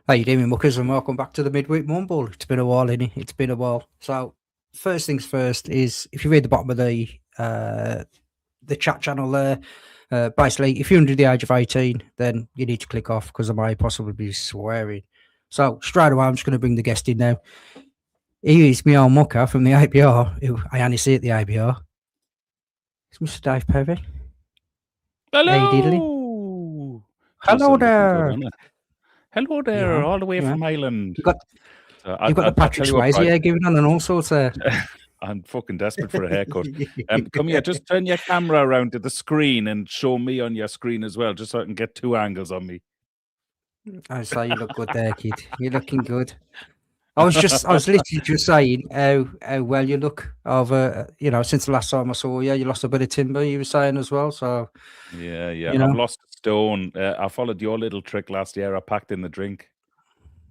How you doing, muckers, and welcome back to the midweek mumble. It's been a while, innit? It's been a while. So, first things first is if you read the bottom of the chat channel there, basically, if you're under the age of 18, then you need to click off because I might possibly be swearing. So, straight away, I'm just going to bring the guest in now. He is my old mucker from the ABR, who I only see at the ABR. It's Mr. Dave Perry. Hey, diddly. Hello. Hello Just looking good, there. isn't it? Hello there, Yeah, all the way yeah. from Ireland. You got So you've got the Patrick Swayze hair going on and all sorts there. I'm fucking desperate for a haircut. Come here, just turn your camera around to the screen and show me on your screen as well, just so I can get two angles on me. I say you look good there, kid. You're looking good. I was literally just saying how well you look over, since the last time I saw you. You lost a bit of timber, you were saying as well. So Yeah. you know, I've lost a stone. I followed your little trick last year. I packed in the drink.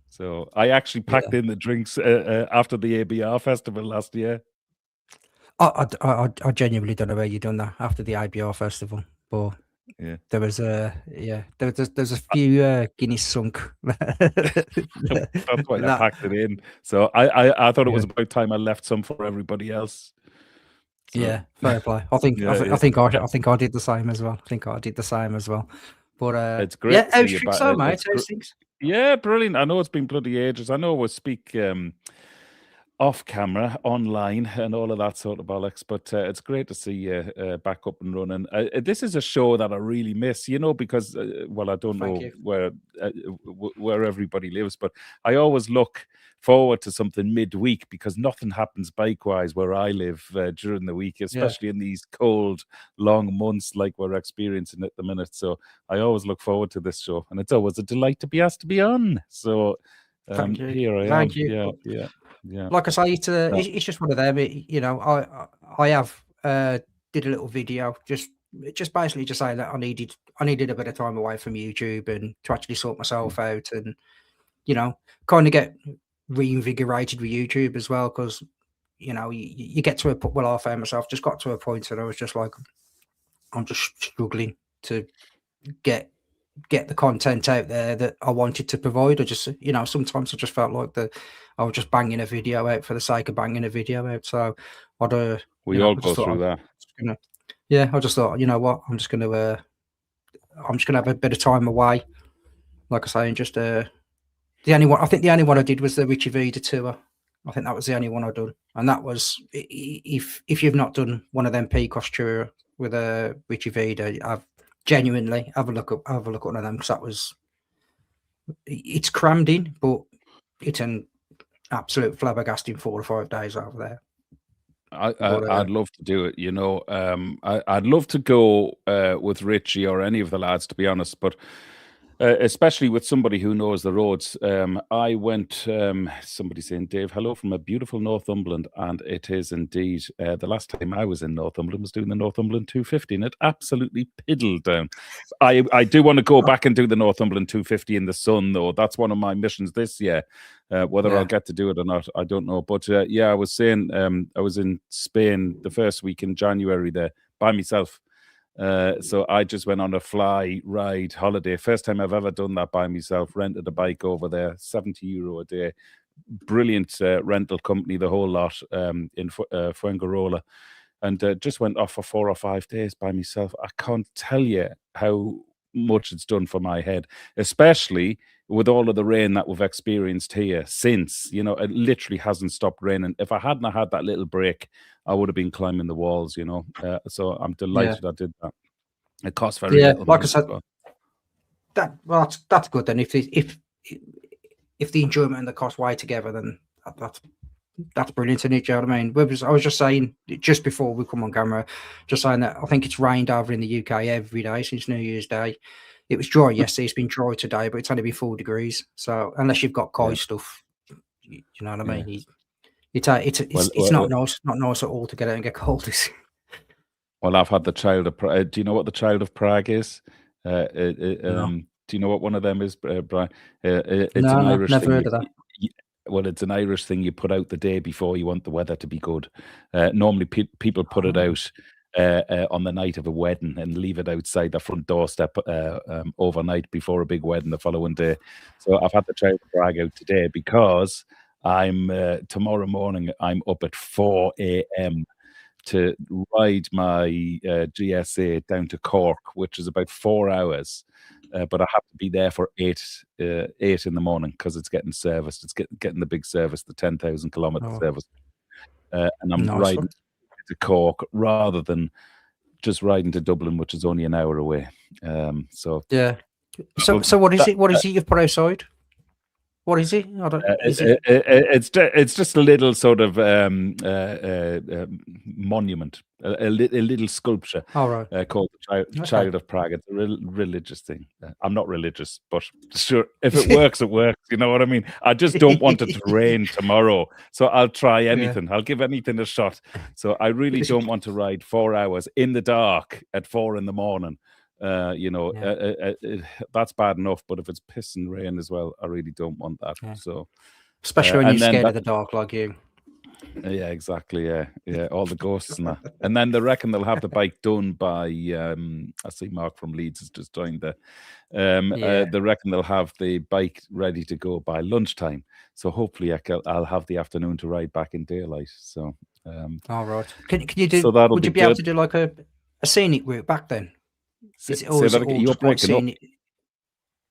So I actually packed in the drinks after the ABR festival last year. I genuinely don't know where you done that after the IBR festival, but Yeah, there was there's a few Guinness sunk. that's why I packed it in. So I thought it was about time I left some for everybody else. So, yeah, fair play. I think I did the same as well. But it's great. yeah, how's things so, mate? How's things? Yeah, brilliant. I know it's been bloody ages. I know we'll speak off camera, online, and all of that sort of bollocks. But it's great to see you back up and running. This is a show that I really miss, because I don't know where everybody lives, but I always look forward to something midweek because nothing happens bike-wise where I live during the week, especially in these cold, long months like we're experiencing at the minute. So I always look forward to this show, and it's always a delight to be asked to be on. So Thank you. here I am. Thank you. Yeah. Like I say, it's just one of them. I have did a little video just basically just saying that I needed a bit of time away from YouTube and to actually sort myself out and kind of get reinvigorated with YouTube as well because you get to a point. Well, I found myself just got to a point and I was just like, I'm just struggling to get the content out there that I wanted to provide. Or just sometimes I just felt like that I was just banging a video out for the sake of banging a video out. So I'd we all go through that. I just thought, you know what, I'm just gonna have a bit of time away. Like I say, and just the only one I did was the Richie Vida tour. I think that was the only one I've done, and that was if you've not done one of them Pecos tour with a Richie Vida, I've genuinely have a look at one of them because it's crammed in, but it's an absolute flabbergasting 4 or 5 days over there. I'd love to do it, I'd love to go with Richie or any of the lads, to be honest, but especially with somebody who knows the roads. I went, somebody saying, Dave, hello from a beautiful Northumberland, and it is indeed. The last time I was in Northumberland was doing the Northumberland 250, and it absolutely piddled down. I do want to go back and do the Northumberland 250 in the sun, though. That's one of my missions this year. Whether I'll get to do it or not, I don't know. But I was saying I was in Spain the first week in January there by myself. So I just went on a fly ride holiday. First time I've ever done that by myself. Rented a bike over there, €70 a day. Brilliant rental company, the whole lot in Fuengirola. And just went off for 4 or 5 days by myself. I can't tell you how much it's done for my head, especially with all of the rain that we've experienced here since. It literally hasn't stopped raining. If I hadn't had that little break, I would have been climbing the walls, so I'm delighted I did that. It costs very little. Like I said, that's good then. If the enjoyment and the cost weigh together, then that's brilliant, isn't it? Do you know what I mean? I was just saying just before we come on camera, just saying that I think it's rained over in the UK every day since New Year's Day. It was dry yesterday. It's been dry today, but it's only been 4 degrees. So unless you've got koi stuff, you know what I mean. It's not nice at all to get out and get cold. Well, I've had the Child of Prague. Do you know what the Child of Prague is? No. Do you know what one of them is, Brian? It's an Irish never thing. Heard of that. Well, it's an Irish thing you put out the day before you want the weather to be good. Normally, people put it out on the night of a wedding and leave it outside the front doorstep overnight before a big wedding the following day. So I've had to try to drag out today because I'm tomorrow morning I'm up at 4 a.m. to ride my GSA down to Cork, which is about 4 hours. But I have to be there for 8 in the morning because it's getting serviced. It's getting the big service, the 10,000 kilometer service. And I'm riding to Cork rather than just riding to Dublin, which is only an hour away. So yeah. So what is it? What is it you've put outside? What is it? It's just a little sort of monument, a little sculpture called the Child of Prague. It's a religious thing. I'm not religious, but sure, if it works, it works. You know what I mean? I just don't want it to rain tomorrow, so I'll try anything. I'll give anything a shot. So I really don't want to ride 4 hours in the dark at 4 in the morning. That's bad enough, but if it's piss and rain as well, I really don't want that. So especially when you're scared of the dark like you. Yeah, exactly. Yeah, all the ghosts and that. And then they reckon they'll have the bike done by I see Mark from Leeds has just joined there. They reckon they'll have the bike ready to go by lunchtime. So hopefully I'll have the afternoon to ride back in daylight. So all right. Can you do? So would you be able to do like a scenic route back then? You're breaking up.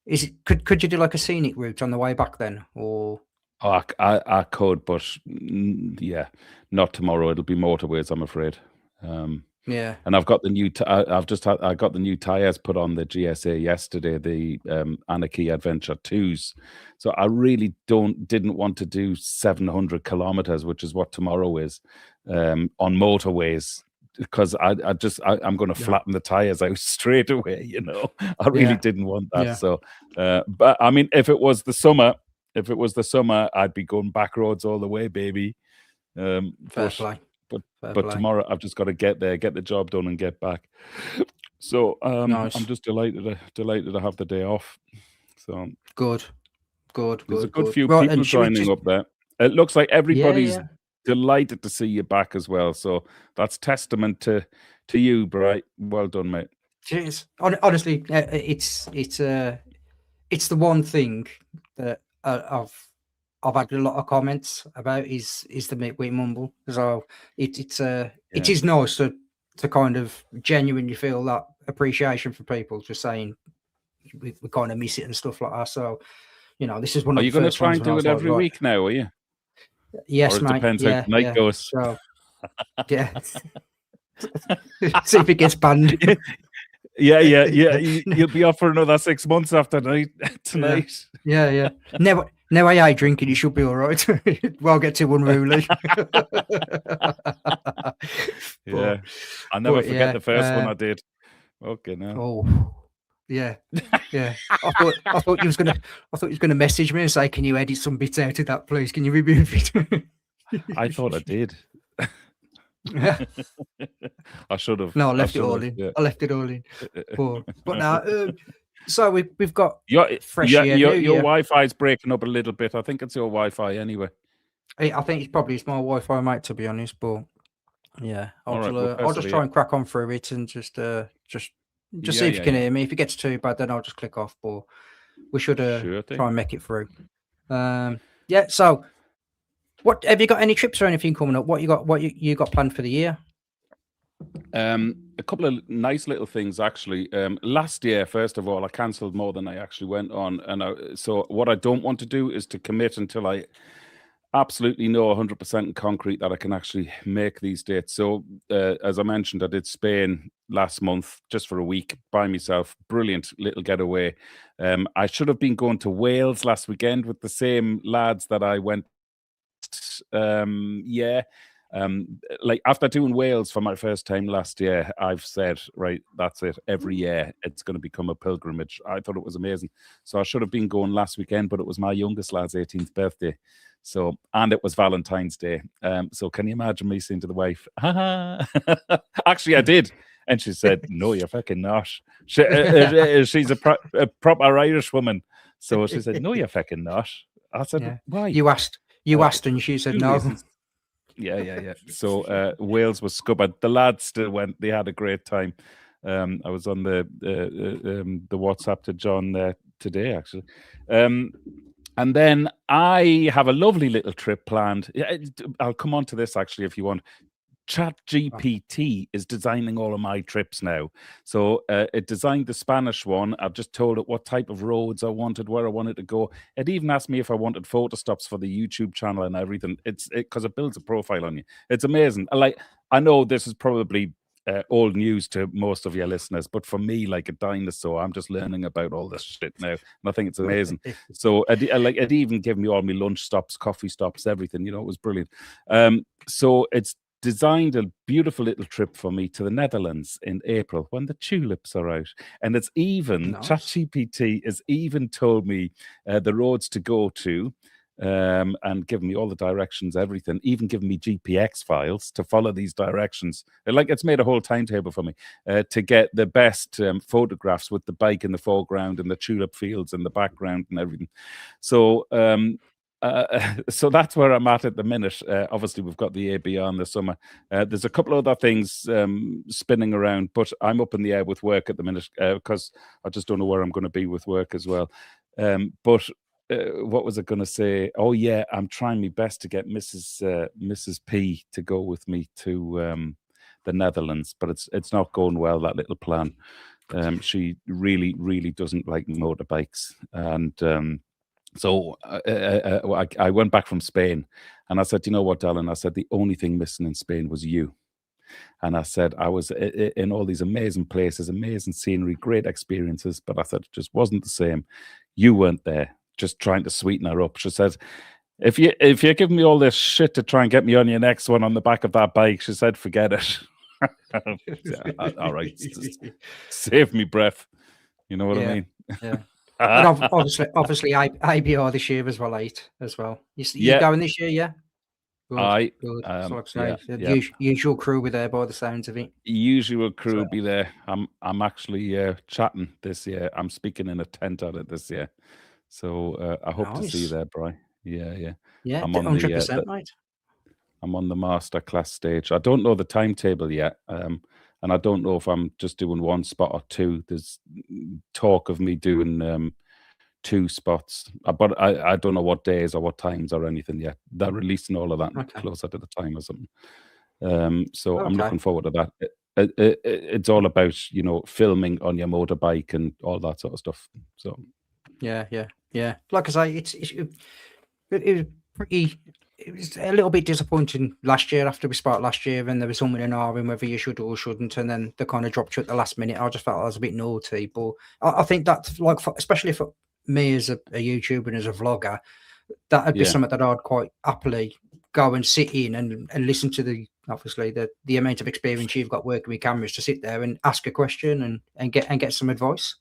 Is it? Could you do like a scenic route on the way back then, or? Oh, I could, but yeah, not tomorrow. It'll be motorways, I'm afraid. Yeah, and I've got the new. I got the new tires put on the GSA yesterday, the Anarchy Adventure 2s. So I really didn't want to do 700 kilometers, which is what tomorrow is, on motorways. Because I'm going to flatten the tires out straight away, you know. I really didn't want that. Yeah. So, but I mean, if it was the summer, I'd be going back roads all the way, baby. Fair play. But tomorrow I've just got to get there, get the job done, and get back. So nice. I'm just delighted to have the day off. So good. There's a good few people joining up there. It looks like everybody's delighted to see you back as well. So that's testament to you, Bright. Well done, mate. Cheers. Honestly, it's the one thing that I've had a lot of comments about is the midweek mumble. So it is nice to kind of genuinely feel that appreciation for people just saying we kind of miss it and stuff like that. So you know, this is one. Are you going to try and do it every week now? Are you? Yes, mate. Depends how the night goes. So, yeah. See if it gets banned. Yeah. You'll be off for another 6 months after tonight. Yeah. Now I ain't drinking, you should be all right. Well, get too unruly. Yeah. I'll never forget the first one I did. Okay, now. Oh. Yeah. I thought you was gonna message me and say, "Can you edit some bits out of that, please? Can you remove it?" I thought I did. I should have. No, I left it all in. Yeah. I left it all in. But now, so we've got fresh year. Your Wi-Fi is breaking up a little bit. I think it's your Wi-Fi anyway. I think it's my Wi-Fi, mate. To be honest, but yeah, I'll just try and crack on through it and just see if you can hear me. If it gets too bad, then I'll just click off. But we should try and make it through. So, what have you got? Any trips or anything coming up? What you got planned for the year? A couple of nice little things actually. Last year, first of all, I cancelled more than I actually went on, and so what I don't want to do is to commit until I absolutely know 100% in concrete that I can actually make these dates. So as I mentioned, I did Spain last month just for a week by myself. Brilliant little getaway. I should have been going to Wales last weekend with the same lads that I went. Like after doing Wales for my first time last year, I've said, right, that's it. Every year it's going to become a pilgrimage. I thought it was amazing. So I should have been going last weekend, but it was my youngest lad's 18th birthday. So, and it was Valentine's Day. So can you imagine me saying to the wife, actually I did. And she said, no, you're fucking not. She's a proper Irish woman. So she said, no, you're fucking not. I said, why? You asked and she said no. Yeah. So Wales was scuppered. The lads still went. They had a great time. I was on the WhatsApp to John today, actually. And then I have a lovely little trip planned. I'll come on to this actually if you want. ChatGPT is designing all of my trips now. So it designed the Spanish one. I've just told it what type of roads I wanted, where I wanted to go. It even asked me if I wanted photo stops for the YouTube channel and everything. It's because it builds a profile on you. It's amazing. I know this is probably old news to most of your listeners, but for me, like a dinosaur, I'm just learning about all this shit now, and I think it's amazing. So it even gave me all my lunch stops, coffee stops, everything. It was brilliant. So it's designed a beautiful little trip for me to the Netherlands in April when the tulips are out. And it's even, Nice. ChatGPT has even told me the roads to go to and given me all the directions, everything, even given me GPX files to follow these directions. It's made a whole timetable for me to get the best photographs with the bike in the foreground and the tulip fields in the background and everything. So so that's where I'm at the minute. Obviously, we've got the AB on the summer. There's a couple other things spinning around, but I'm up in the air with work at the minute because I just don't know where I'm going to be with work as well. But what was I going to say? Oh yeah, I'm trying my best to get Mrs. P to go with me to the Netherlands, but it's not going well, that little plan. She really, really doesn't like motorbikes, and so I went back from Spain, and I said, you know what, darling? I said the only thing missing in Spain was you. And I said I was in all these amazing places, amazing scenery, great experiences, but I said it just wasn't the same. You weren't there. Just trying to sweeten her up. She said, if you're giving me all this shit to try and get me on your next one on the back of that bike, she said, forget it. All right, save me breath. You know what I mean? Yeah. And obviously, IBR this year as well, 8 as well. You going this year, yeah? Good. So like I say, usual crew be there by the sounds of it. Usual crew be there. I'm actually chatting this year. I'm speaking in a tent at it this year. So I hope to see you there, Bri. Yeah. I'm on 100%, mate. I'm on the masterclass stage. I don't know the timetable yet, and I don't know if I'm just doing one spot or two. There's talk of me doing 2 spots, but I don't know what days or what times or anything yet. They're releasing all of that closer to the time or something. So I'm looking forward to that. It's all about filming on your motorbike and all that sort of stuff. So yeah. Like I say, it was a little bit disappointing last year after we sparked last year, and there was something in arguing whether you should or shouldn't, and then they kind of dropped you at the last minute. I just felt I was a bit naughty, but I think that's especially for me as a YouTuber and as a vlogger, that'd be something that I'd quite happily go and sit in and listen to the amount of experience you've got working with cameras to sit there and ask a question and get some advice.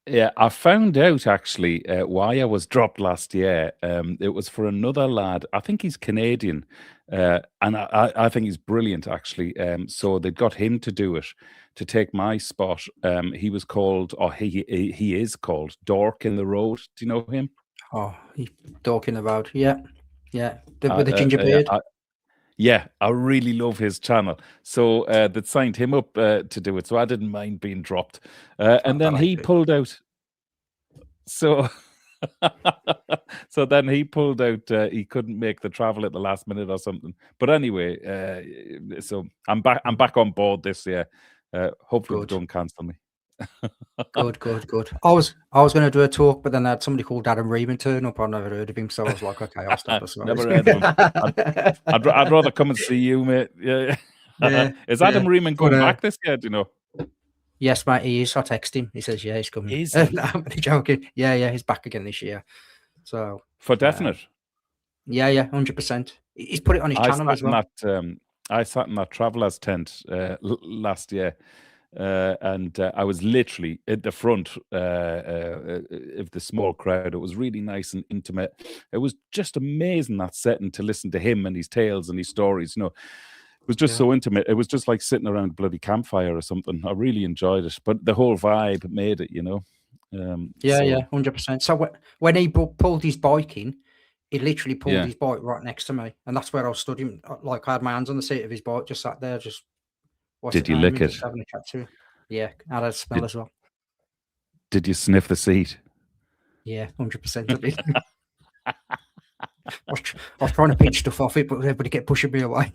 Yeah, I found out actually why I was dropped last year. It was for another lad. I think he's Canadian, and I think he's brilliant actually. So they got him to do it, to take my spot. He was called, or he is called, Dork in the Road. Do you know him? Oh, Dork in the Road. Yeah. With the ginger beard. Yeah, I really love his channel. So that signed him up to do it. So I didn't mind being dropped. And then he pulled out. So so then he pulled out. He couldn't make the travel at the last minute or something. But anyway, so I'm back on board this year. Hopefully they don't cancel me. Good. I was going to do a talk, but then I had somebody called Adam Reeman turn up. I never heard of him, so I was like, okay, I'll stop. Never heard of him. I'd rather come and see you, mate. Yeah. Is Adam Reeman going back this year? Do you know? Yes, mate, he is. I text him. He says, yeah, he's coming. Is he? No, I'm only joking. Yeah, he's back again this year. So for definite. Yeah, 100%. He's put it on his channel as well. I sat in that traveller's tent last year. And I was literally at the front of the small crowd. It was really nice and intimate. It was just amazing, that setting, to listen to him and his tales and his stories. It was just so intimate. It was just like sitting around a bloody campfire or something. I really enjoyed it, but the whole vibe made it. 100%. So when he pulled his bike in, he literally pulled Yeah. his bike right next to me, and that's where I was studying. Like I had my hands on the seat of his bike, just sat there, just what's Did it you name, lick and it? just having a chat to him. Yeah, I had a smell Did as well. Did you sniff the seat? Yeah, 100% I did. I was trying to pinch stuff off it, but everybody kept pushing me away.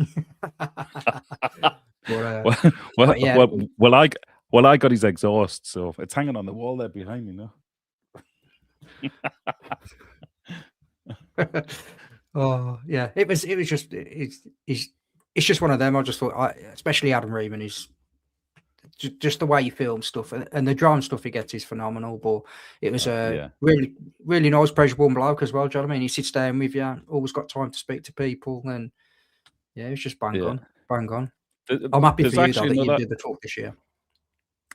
well, but yeah, I got his exhaust, so it's hanging on the wall there behind me now. oh yeah, it was just it's just one of them. I just thought, especially Adam Reeman is just the way he films stuff, and the drone stuff he gets is phenomenal. But it was a really nice, pleasurable bloke as well. Do you know what I mean? He sits down with you, always got time to speak to people, and yeah, it's just bang on. I'm happy for you though that you did the talk this year.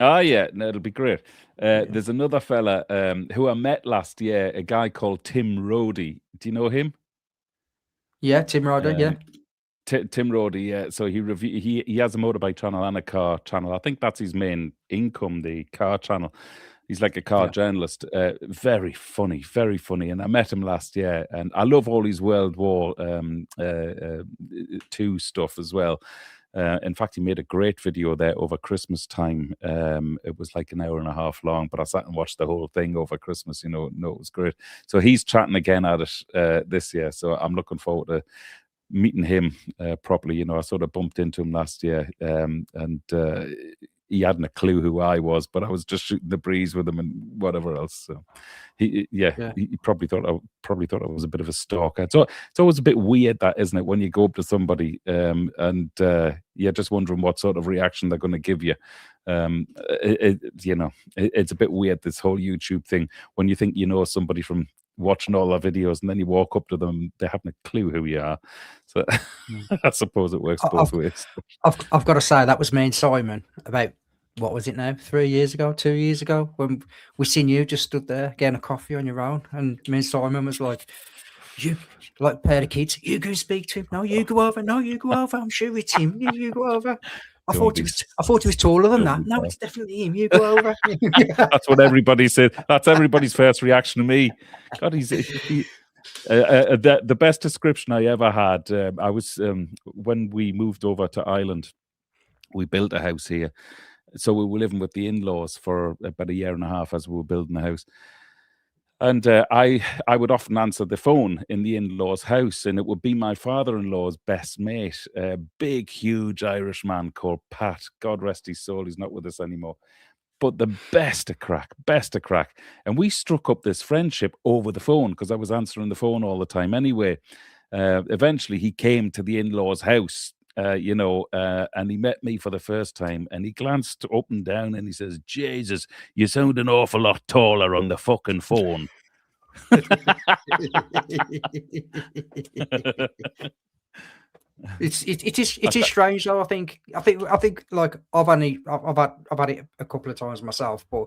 Oh yeah, no, it'll be great. There's another fella who I met last year, a guy called Tim Rodey. Do you know him? Yeah, Tim Rodey. Yeah. Tim Rodey, yeah. So he has a motorbike channel and a car channel. I think that's his main income, the car channel. He's like a car journalist. Very funny, very funny. And I met him last year, and I love all his World War II stuff as well. In fact, he made a great video there over Christmas time. It was like an hour and a half long, but I sat and watched the whole thing over Christmas. You know, it was great. So he's chatting again at it this year. So I'm looking forward to meeting him properly. You know, I sort of bumped into him last year, and he hadn't a clue who I was, but I was just shooting the breeze with him and whatever else. So he probably thought I was a bit of a stalker. So it's always a bit weird, that, isn't it, when you go up to somebody and you're just wondering what sort of reaction they're going to give you. It's a bit weird, this whole YouTube thing, when you think you know somebody from watching all our videos, and then you walk up to them, they haven't a clue who you are. So I suppose it works both ways. I've got to say, that was me and Simon about, what was it now, 2 years ago, when we seen you just stood there getting a coffee on your own, and me and Simon was like, you, like a pair of kids, you go speak to him. No, you go over. I'm sure it's him. You go over. I thought he was taller than that. No, it's definitely him. You go over. That's what everybody said. That's everybody's first reaction to me. God, the best description I ever had. I was when we moved over to Ireland, we built a house here. So we were living with the in-laws for about a year and a half as we were building the house. And I would often answer the phone in the in-laws' house, and it would be my father-in-law's best mate, a big, huge Irish man called Pat. God rest his soul, he's not with us anymore. But the best of crack. And we struck up this friendship over the phone because I was answering the phone all the time anyway. Eventually, he came to the in-laws' house, and he met me for the first time, and he glanced up and down and he says, Jesus, you sound an awful lot taller on the fucking phone. It is strange though. I think like I've had it a couple of times myself, but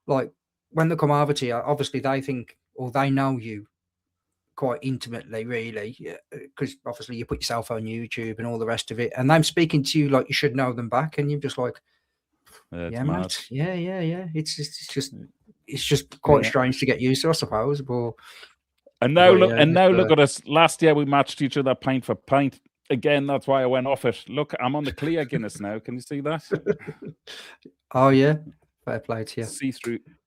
like when they come over to you, obviously they think, or they know you quite intimately, really, because obviously you put yourself on YouTube and all the rest of it, and I'm speaking to you like you should know them back, and you're just like, yeah, mate, yeah. It's just quite strange to get used to, I suppose. But look at us. Last year we matched each other pint for pint. Again, that's why I went off it. Look, I'm on the clear Guinness now. Can you see that? Oh yeah, fair play to you.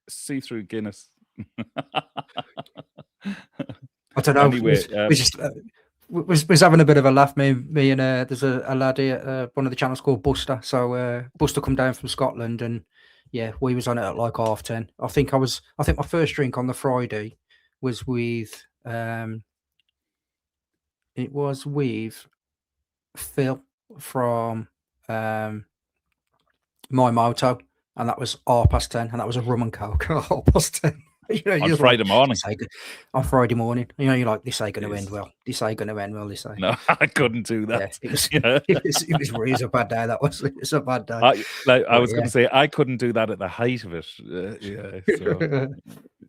See-through Guinness. I don't know. Anyway, we just was having a bit of a laugh. Me and there's a lad here, one of the channels called Buster. So Buster come down from Scotland, and yeah, we was on it at like 10:30. I think my first drink on the Friday was with it was with Phil from My Moto, and that was 10:30, and that was a rum and coke. 10:30. On Friday morning. On Friday morning, you're like, this ain't going to end well. This ain't going to end well. This ain't. No, I couldn't do that. Yeah, it was really a bad day. That was. It's a bad day. I was going to say I couldn't do that at the height of it.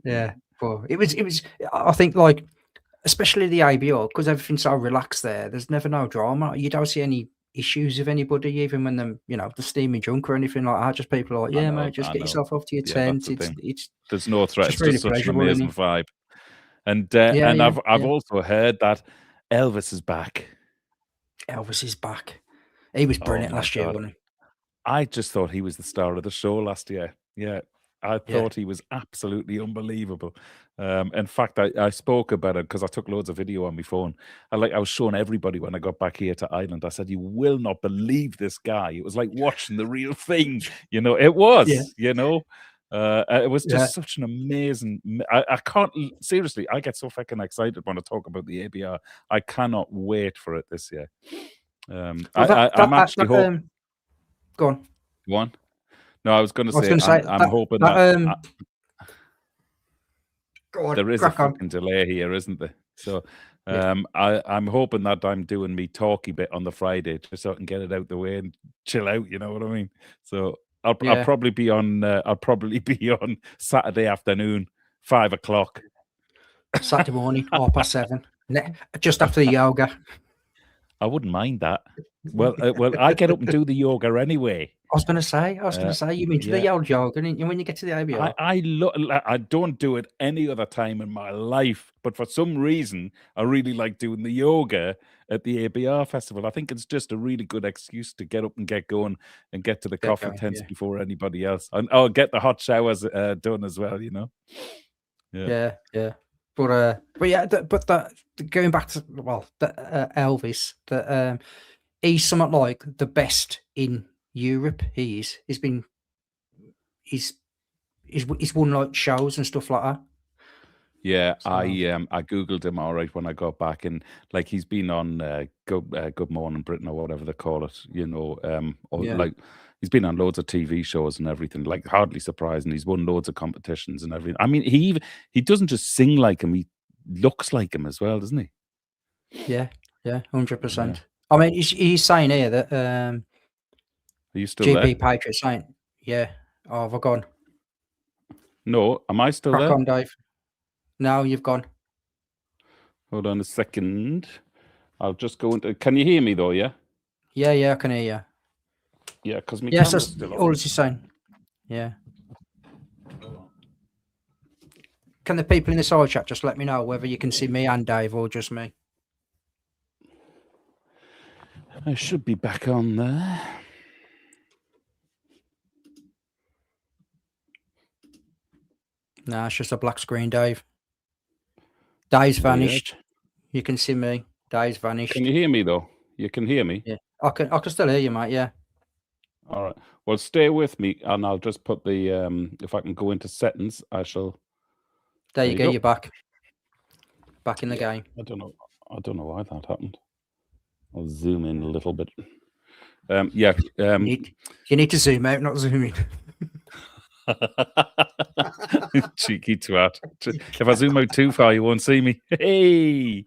Yeah, but it was. I think, like, especially the ABO, because everything's so relaxed there. There's never no drama. You don't see any issues with anybody, even when them, the steamy drunk or anything like that. Just people are like, mate, just get yourself off to your tent. It's there's no threat. It's really just such an amazing vibe. And Yeah, I've also heard that Elvis is back. Elvis is back. He was Oh brilliant my last year, God. wasn't he? I just thought he was the star of the show last year. Yeah, I Yeah, thought he was absolutely unbelievable. In fact, I spoke about it because I took loads of video on my phone. I was showing everybody when I got back here to Ireland. I said, "You will not believe this guy." It was like watching the real thing. It yeah, was. It was yeah. just such an amazing. I can't seriously. I get so fucking excited when I talk about the ABR. I cannot wait for it this year. Well, I'm actually hope. go on. One. No, I was going to I was say going to say I'm hoping that that go on, there is a crack on. fucking delay here, isn't there? So Yeah, I'm hoping that I'm doing me talky bit on the Friday just so I can get it out the way and chill out. You know what I mean? So I'll yeah. probably be on Saturday afternoon, 5 o'clock. Saturday morning, 7:30, just after the yoga. I wouldn't mind that. Well, I get up and do the yoga anyway. I was going to say, you're into Yeah. the old yoga, and when you get to the ABR. I don't do it any other time in my life, but for some reason, I really like doing the yoga at the ABR festival. I think it's just a really good excuse to get up and get going and get to the Get coffee going, tents yeah. before anybody else. And I'll get the hot showers done as well, Yeah. Yeah. But yeah, going back to Elvis, he's somewhat like the best in Europe. He's won like shows and stuff like that. Yeah, So I googled him all right when I got back, and like he's been on Good Morning Britain or whatever they call it, or yeah, like he's been on loads of TV shows and everything. Like hardly surprising, he's won loads of competitions and everything. I mean, he doesn't just sing like him; he looks like him as well, doesn't he? yeah, 100%. Yeah. I mean, he's saying here that Are you still there? GB Patriot saying, yeah, oh, have I gone? No, am I still Crack there? on, Dave. No, you've gone. Hold on a second. I'll just go into. Can you hear me though? Yeah. Yeah, I can hear you. Yeah, because my Yes, camera's that's still all on. he's saying. Yeah. Can the people in the side chat just let me know whether you can see me and Dave or just me? I should be back on there. No, it's just a black screen, Dave. Dave's vanished. You can see me. Dave's vanished. Can you hear me though? You can hear me? Yeah. I can still hear you, mate, yeah. All right. Well, stay with me and I'll just put the if I can go into settings, I shall. There you go, you're back. Back in the game. I don't know why that happened. I'll zoom in a little bit. Yeah. You need to zoom out, not zoom in. Cheeky twat. If I zoom out too far, you won't see me. Hey.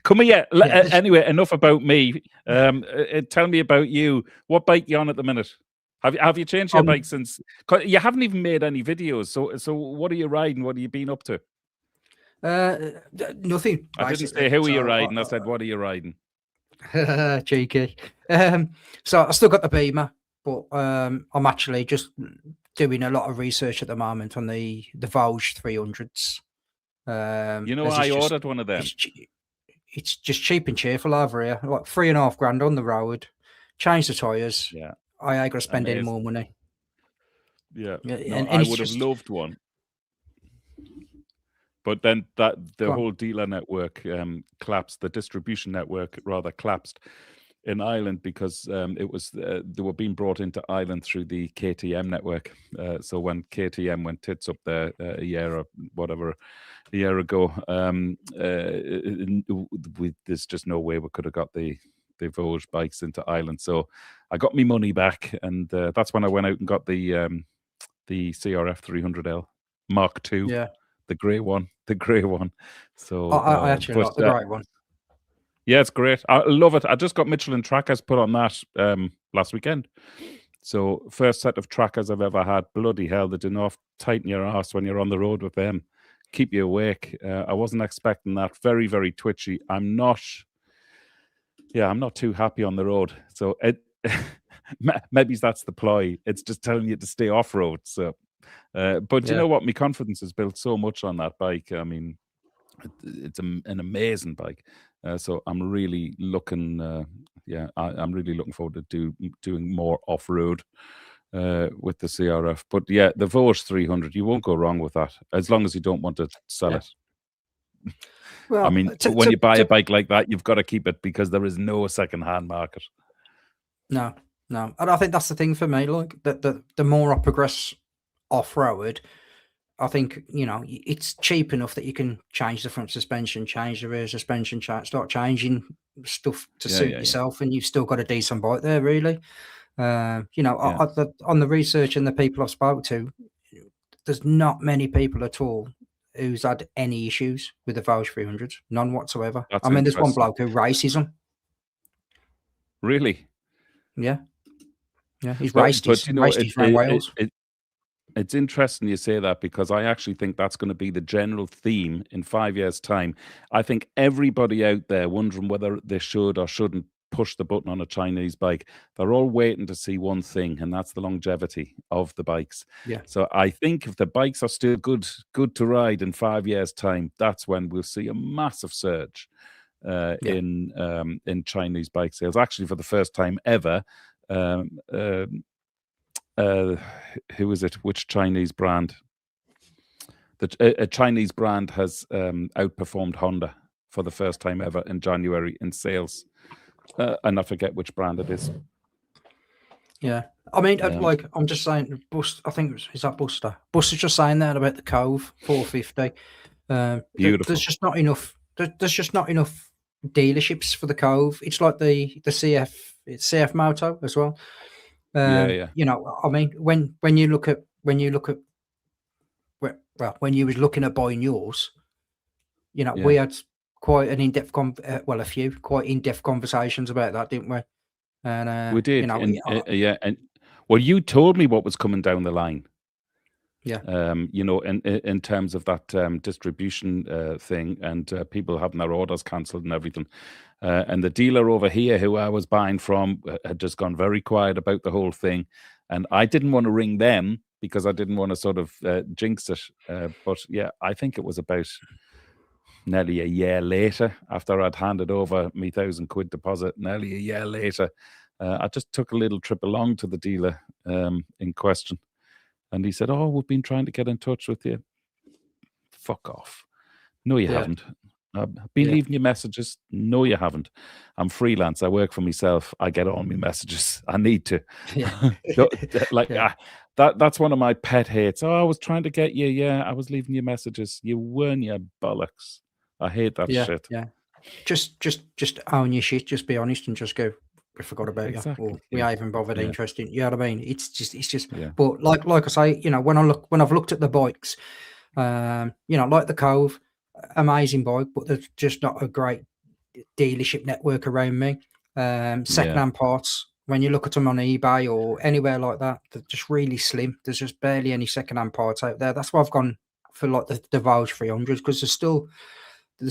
Come here. Anyway, enough about me. Tell me about you. What bike you on at the minute? Have you changed your bike since? You haven't even made any videos. So what are you riding? What have you been up to? Nothing. I didn't say who are you riding. I said what are you riding? Cheeky. So I still got the Beamer, but I'm actually just doing a lot of research at the moment on the Vosges 300s. I ordered one of them. It's just cheap and cheerful over here, like $3,500 on the road. Change the tires. Yeah, I ain't gonna spend any more money. Yeah, and I would have loved one, but then the whole dealer network collapsed. The distribution network rather collapsed in Ireland because they were being brought into Ireland through the KTM network. So when KTM went tits up there a year ago, there's just no way we could have got the Vosges bikes into Ireland. So I got my money back, and that's when I went out and got the CRF 300L Mark II, the grey one. So I actually like the grey one. Yeah, it's great. I love it. I just got Michelin trackers put on that last weekend. So first set of trackers I've ever had. Bloody hell, they do not tighten your ass when you're on the road with them. Keep you awake. I wasn't expecting that. Very, very twitchy. I'm not too happy on the road. So maybe that's the ploy. It's just telling you to stay off road. So But you know what? My confidence is built so much on that bike. I mean, it's an amazing bike. So I'm really looking, I'm really looking forward to doing more off road with the CRF. But yeah, the Vosges 300, you won't go wrong with that as long as you don't want to sell it. Well, I mean, when you buy a bike like that, you've got to keep it because there is no second-hand market. No, and I think that's the thing for me. Like the more I progress off road, I think it's cheap enough that you can change the front suspension, change the rear suspension, start changing stuff to suit yourself, and you've still got a decent bike there, really. On the research and the people I've spoke to, there's not many people at all who's had any issues with the Vosges 300s, none whatsoever. That's I mean, there's one interesting. bloke who races them. Really? Yeah, he's raced his around Wales. It's interesting you say that because I actually think that's going to be the general theme in 5 years' time. I think everybody out there wondering whether they should or shouldn't push the button on a Chinese bike, they're all waiting to see one thing, and that's the longevity of the bikes. Yeah. So I think if the bikes are still good to ride in 5 years' time, that's when we'll see a massive surge in Chinese bike sales. Actually, for the first time ever, who is it? Which Chinese brand? A Chinese brand has outperformed Honda for the first time ever in January in sales. And I forget which brand it is. Yeah. I mean, like, I'm just saying, I think, is that Buster? Buster's just saying that about the Cove 450. Beautiful. There's just not enough. There's just not enough dealerships for the Cove. It's like the CF Moto as well. I mean, when you look at when you was looking at buying yours, we had quite an in-depth quite in-depth conversations about that, didn't we? And we did. And well, you told me what was coming down the line. Yeah. In terms of that distribution thing and people having their orders cancelled and everything. And the dealer over here who I was buying from had just gone very quiet about the whole thing. And I didn't want to ring them because I didn't want to sort of jinx it. But yeah, I think it was about nearly a year later after I'd handed over my £1,000 deposit, nearly a year later, I just took a little trip along to the dealer in question. And he said, "Oh, we've been trying to get in touch with you." Fuck off. No, you haven't. I've been leaving you messages. No, you haven't. I'm freelance. I work for myself. I get all my messages. I need to. That's one of my pet hates. Oh, I was trying to get you. Yeah, I was leaving you messages. You weren't, you bollocks. I hate that shit. Yeah. Just own your shit. Just be honest and just go, we forgot about you, or we haven't bothered interested. You know what I mean? It's just. But like I say, when I've looked at the bikes, like the Cove, amazing bike, but there's just not a great dealership network around me. Secondhand parts, when you look at them on eBay or anywhere like that, they're just really slim. There's just barely any secondhand parts out there. That's why I've gone for like the Vosges 300s, because there's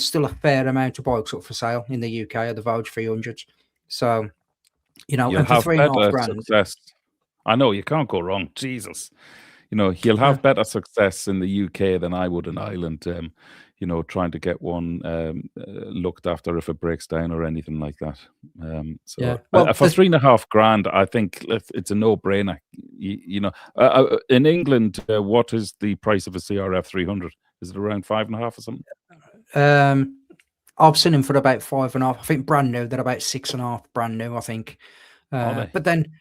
still a fair amount of bikes up for sale in the UK at the Vosges 300s. So, you'll and for have better $3,500. success. I know, you can't go wrong. Jesus. You'll have better success in the UK than I would in Ireland, trying to get one looked after if it breaks down or anything like that. For $3,500, I think it's a no-brainer. In England, what is the price of a CRF 300? Is it around 5.5 or something? I've seen them for about 5.5. I think brand new, they're about 6.5 brand new, I think. But then,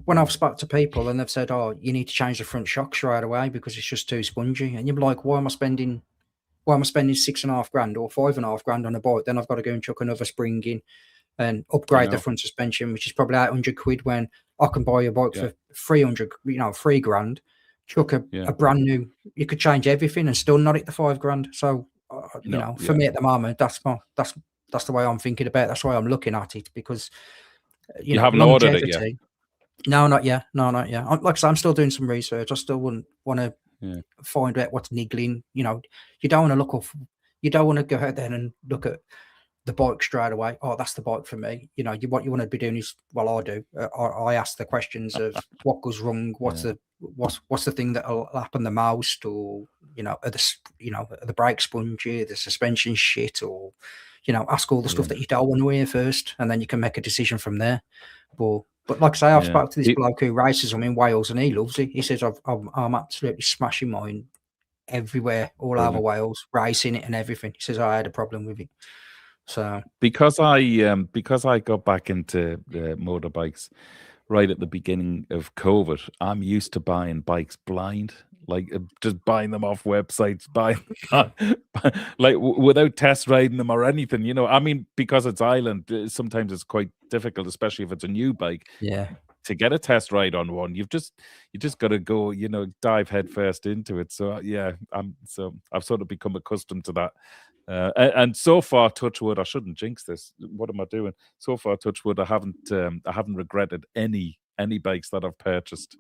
when I've spoke to people and they've said, "Oh, you need to change the front shocks right away because it's just too spongy," and you're like, "Why am I spending 6.5 grand or 5.5 grand on a bike? Then I've got to go and chuck another spring in and upgrade the front suspension, which is probably £800 when I can buy a bike for 300, £3 grand. Chuck a brand new. You could change everything and still not hit the £5 grand. So, for me at the moment, that's the way I'm thinking about it. That's why I'm looking at it, because you haven't ordered it yet. No, not yet. Like I said, I'm still doing some research. I still wouldn't want to find out what's niggling. You don't want to go out there and look at the bike straight away. Oh, that's the bike for me. You know, what you want to be doing is, well, I do. I ask the questions of what goes wrong, what's the thing that'll happen the most, or you know, are the brake spongy, the suspension shit, or you know, ask all the stuff that you don't want to hear first, and then you can make a decision from there. But like I say, I've spoke to this bloke who races them in Wales, and he loves it. He says I'm absolutely smashing mine everywhere, all over Wales, racing it and everything. He says I had a problem with it. So because I got back into motorbikes right at the beginning of COVID, I'm used to buying bikes blind, like just buying them off websites, like without test riding them or anything. You know, I mean, because it's Ireland, sometimes it's quite difficult, especially if it's a new bike. Yeah. To get a test ride on one, you just got to go, you know, dive headfirst into it. So yeah, I've sort of become accustomed to that. And so far, touch wood, I shouldn't jinx this. What am I doing? So far, touch wood, I haven't regretted any bikes that I've purchased.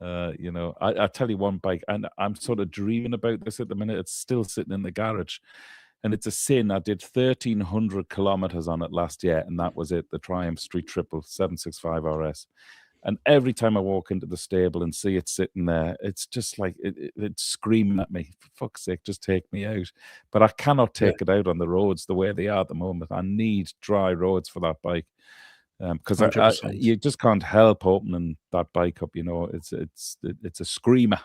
You know, I tell you one bike, and I'm sort of dreaming about this at the minute. It's still sitting in the garage, and it's a sin. I did 1,300 kilometers on it last year, and that was it. The Triumph Street Triple 765 RS. And every time I walk into the stable and see it sitting there, it's just like it's screaming at me, for fuck's sake, just take me out. But I cannot take it out on the roads the way they are at the moment. I need dry roads for that bike. Because you just can't help opening that bike up. You know, it's a screamer.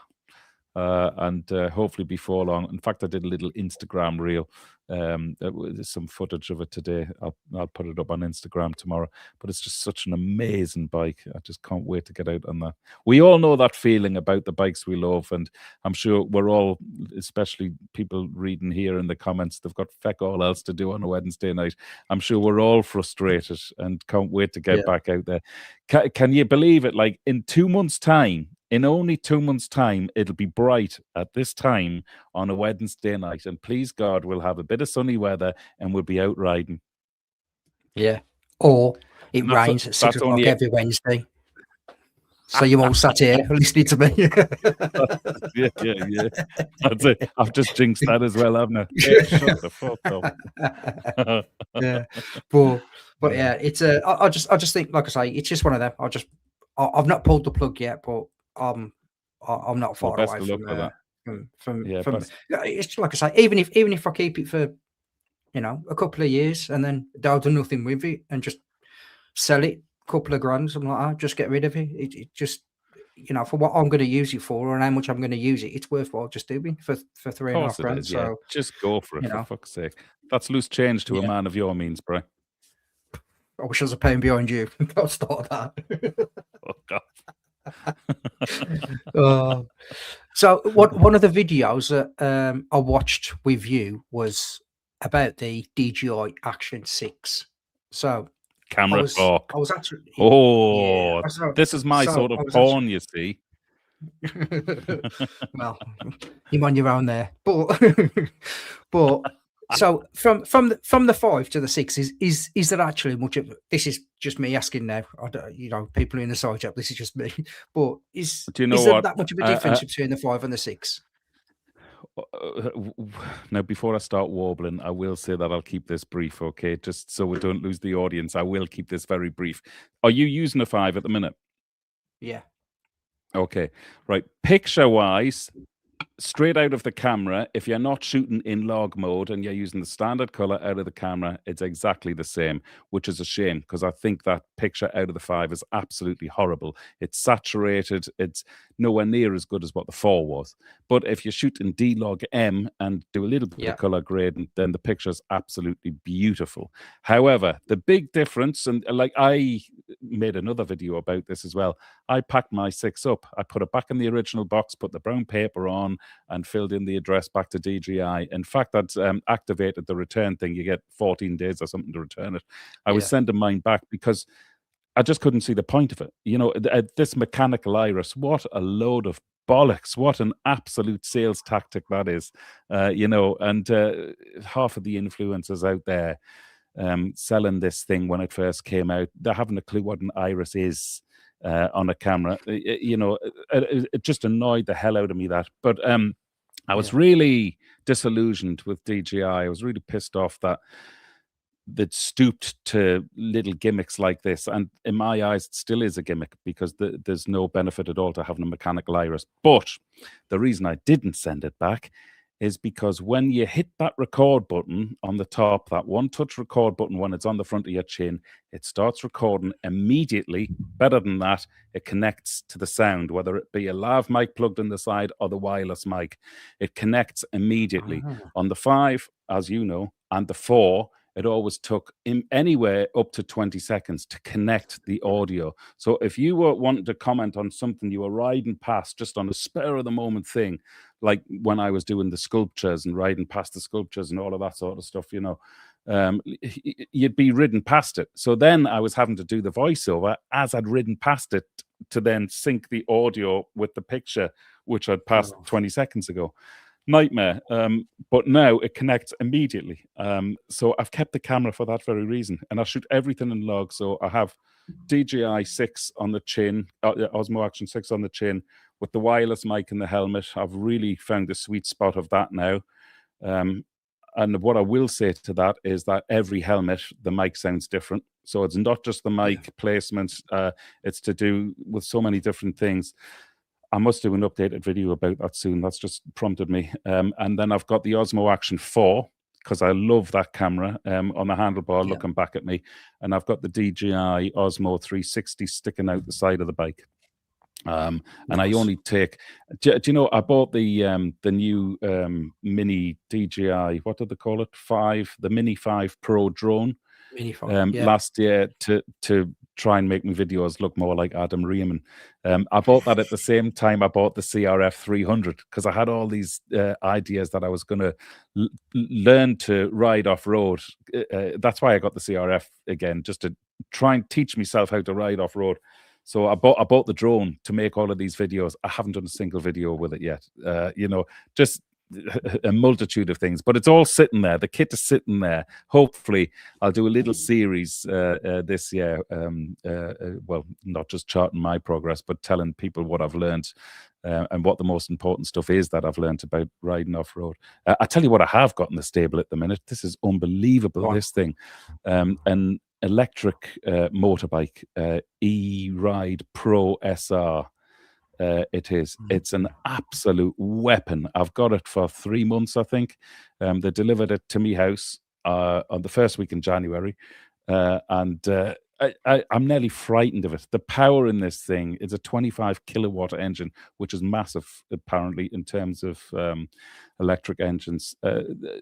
And hopefully before long. In fact, I did a little Instagram reel. There's some footage of it today. I'll put it up on Instagram tomorrow. But it's just such an amazing bike. I just can't wait to get out on that. We all know that feeling about the bikes we love, and I'm sure we're all, especially people reading here in the comments, they've got feck all else to do on a Wednesday night. I'm sure we're all frustrated and can't wait to get back out there. Can you believe it? Like in 2 months' time, in only 2 months' time, it'll be bright at this time on a Wednesday night. And please God, we'll have a bit of sunny weather and we'll be out riding. Yeah. Or it rains at 6 o'clock every Wednesday. So you all sat here listening to me. Yeah. That's it. I've just jinxed that as well, haven't I? Yeah, shut the fuck up. Yeah. But yeah, it's I just think, like I say, it's just one of them. I've not pulled the plug yet, but I'm not far away from it's like I say, even if I keep it for, you know, a couple of years and then I'll do nothing with it and just sell it, a couple of grand, something like that, just get rid of it. It just, you know, for what I'm going to use it for and how much I'm going to use it, it's worthwhile just doing for $3.5 grand. So just go for it, for fuck's sake. That's loose change to a man of your means, bro. I wish I was a pound behind you. I'll start that. Oh God. So one of the videos that I watched with you was about the DJI Action 6. So camera talk. I was actually this is my sort of porn, you see. Well, you're on your own there, but so from the 5 to the 6 is there actually much of this? Is just me asking now. I don't, you know, people in the side chat. This is just me. But is there that much of a difference between the 5 and the 6? Now, before I start warbling, I will say that I'll keep this brief, okay? Just so we don't lose the audience, I will keep this very brief. Are you using a 5 at the minute? Yeah. Okay, right. Picture-wise, straight out of the camera, if you're not shooting in log mode and you're using the standard color out of the camera, it's exactly the same, which is a shame because I think that picture out of the 5 is absolutely horrible. It's saturated. It's nowhere near as good as what the 4 was. But if you shoot in D-Log M and do a little bit of color grading, then the picture is absolutely beautiful. However, the big difference, and like I made another video about this as well, I packed my 6 up. I put it back in the original box, put the brown paper on, and filled in the address back to DJI. In fact, that's activated the return thing. You get 14 days or something to return it. I was sending mine back because I just couldn't see the point of it. You know, this mechanical iris, what a load of bollocks. What an absolute sales tactic that is. You know, and half of the influencers out there selling this thing when it first came out, they haven't a clue what an iris is. On a camera, you know, it just annoyed the hell out of me that. But I was really disillusioned with DJI. I was really pissed off that that stooped to little gimmicks like this. And in my eyes, it still is a gimmick because there's no benefit at all to having a mechanical iris. But the reason I didn't send it back is because when you hit that record button on the top, that one touch record button, when it's on the front of your chin, it starts recording immediately. Better than that, it connects to the sound, whether it be a lav mic plugged in the side or the wireless mic. It connects immediately. On the 5, as you know, and the 4, it always took anywhere up to 20 seconds to connect the audio. So if you were wanting to comment on something you were riding past, just on a spur of the moment thing, like when I was doing the sculptures and riding past the sculptures and all of that sort of stuff, you'd be ridden past it. So then I was having to do the voiceover as I'd ridden past it to then sync the audio with the picture, which I'd passed 20 seconds ago. Nightmare. But now it connects immediately. So I've kept the camera for that very reason, and I shoot everything in log. So I have DJI 6 on the chin, Osmo Action 6 on the chin, with the wireless mic in the helmet. I've really found the sweet spot of that now. And what I will say to that is that every helmet, the mic sounds different. So it's not just the mic placement. It's to do with so many different things. I must do an updated video about that soon. That's just prompted me. And then I've got the Osmo Action 4, because I love that camera on the handlebar looking back at me. And I've got the DJI Osmo 360 sticking out the side of the bike. And I only take, do you know, I bought the new mini DJI, what did they call it? 5, the Mini 5 Pro drone. Last year to try and make my videos look more like Adam Riemann. I bought that at the same time I bought the CRF 300, because I had all these ideas that I was going to learn to ride off-road. That's why I got the CRF again, just to try and teach myself how to ride off-road. So I bought the drone to make all of these videos. I haven't done a single video with it yet. Just a multitude of things, but it's all sitting there. The kit is sitting there. Hopefully I'll do a little series this year. Well, not just charting my progress, but telling people what I've learned and what the most important stuff is that I've learned about riding off-road. I tell you what I have got in the stable at the minute. This is unbelievable, this thing. An electric motorbike, E-Ride Pro SR. It is. It's an absolute weapon. I've got it for 3 months, I think. They delivered it to me house on the first week in January, and I'm nearly frightened of it. The power in this thing is a 25 kilowatt engine, which is massive, apparently, in terms of electric engines.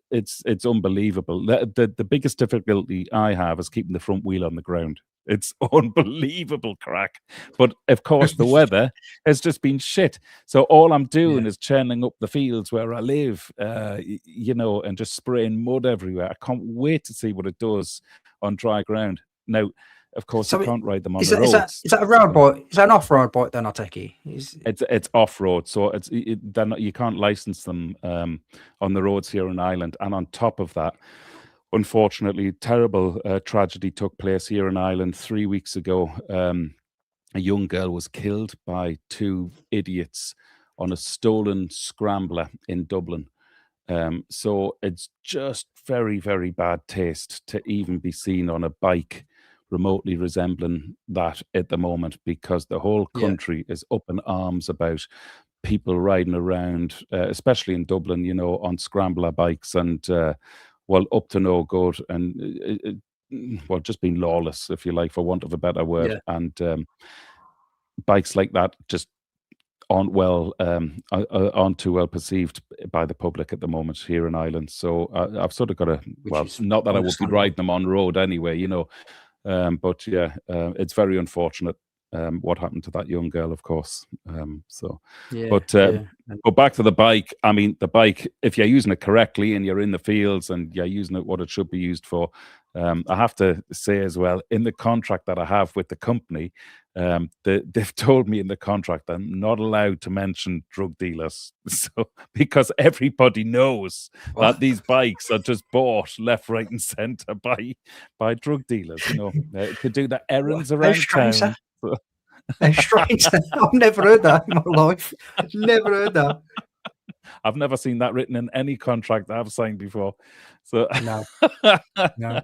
It's unbelievable. The biggest difficulty I have is keeping the front wheel on the ground. It's unbelievable crack. But of course, the weather has just been shit. So all I'm doing is churning up the fields where I live, and just spraying mud everywhere. I can't wait to see what it does on dry ground. Now, of course, I can't ride them on the roads. Is that a road bike? Is that an off-road bike then, I take it? It's off-road, so you can't license them on the roads here in Ireland. And on top of that, unfortunately, terrible tragedy took place here in Ireland 3 weeks ago. A young girl was killed by 2 idiots on a stolen scrambler in Dublin. So it's just very, very bad taste to even be seen on a bike remotely resembling that at the moment, because the whole country is up in arms about people riding around, especially in Dublin, on scrambler bikes and up to no good, and just being lawless, if you like, for want of a better word. And bikes like that just aren't too well perceived by the public at the moment here in Ireland. So I've sort of got to, not that I would be riding them on road anyway, but it's very unfortunate what happened to that young girl, of course. But back to the bike. I mean, the bike, if you're using it correctly and you're in the fields and you're using it what it should be used for, I have to say as well, in the contract that I have with the company, they've told me in the contract I'm not allowed to mention drug dealers. So, because everybody knows that these bikes are just bought left, right, and centre by drug dealers, to do the errands around town. That's strange. I've never heard that in my life. Never heard that. I've never seen that written in any contract I've signed before. So, No, no,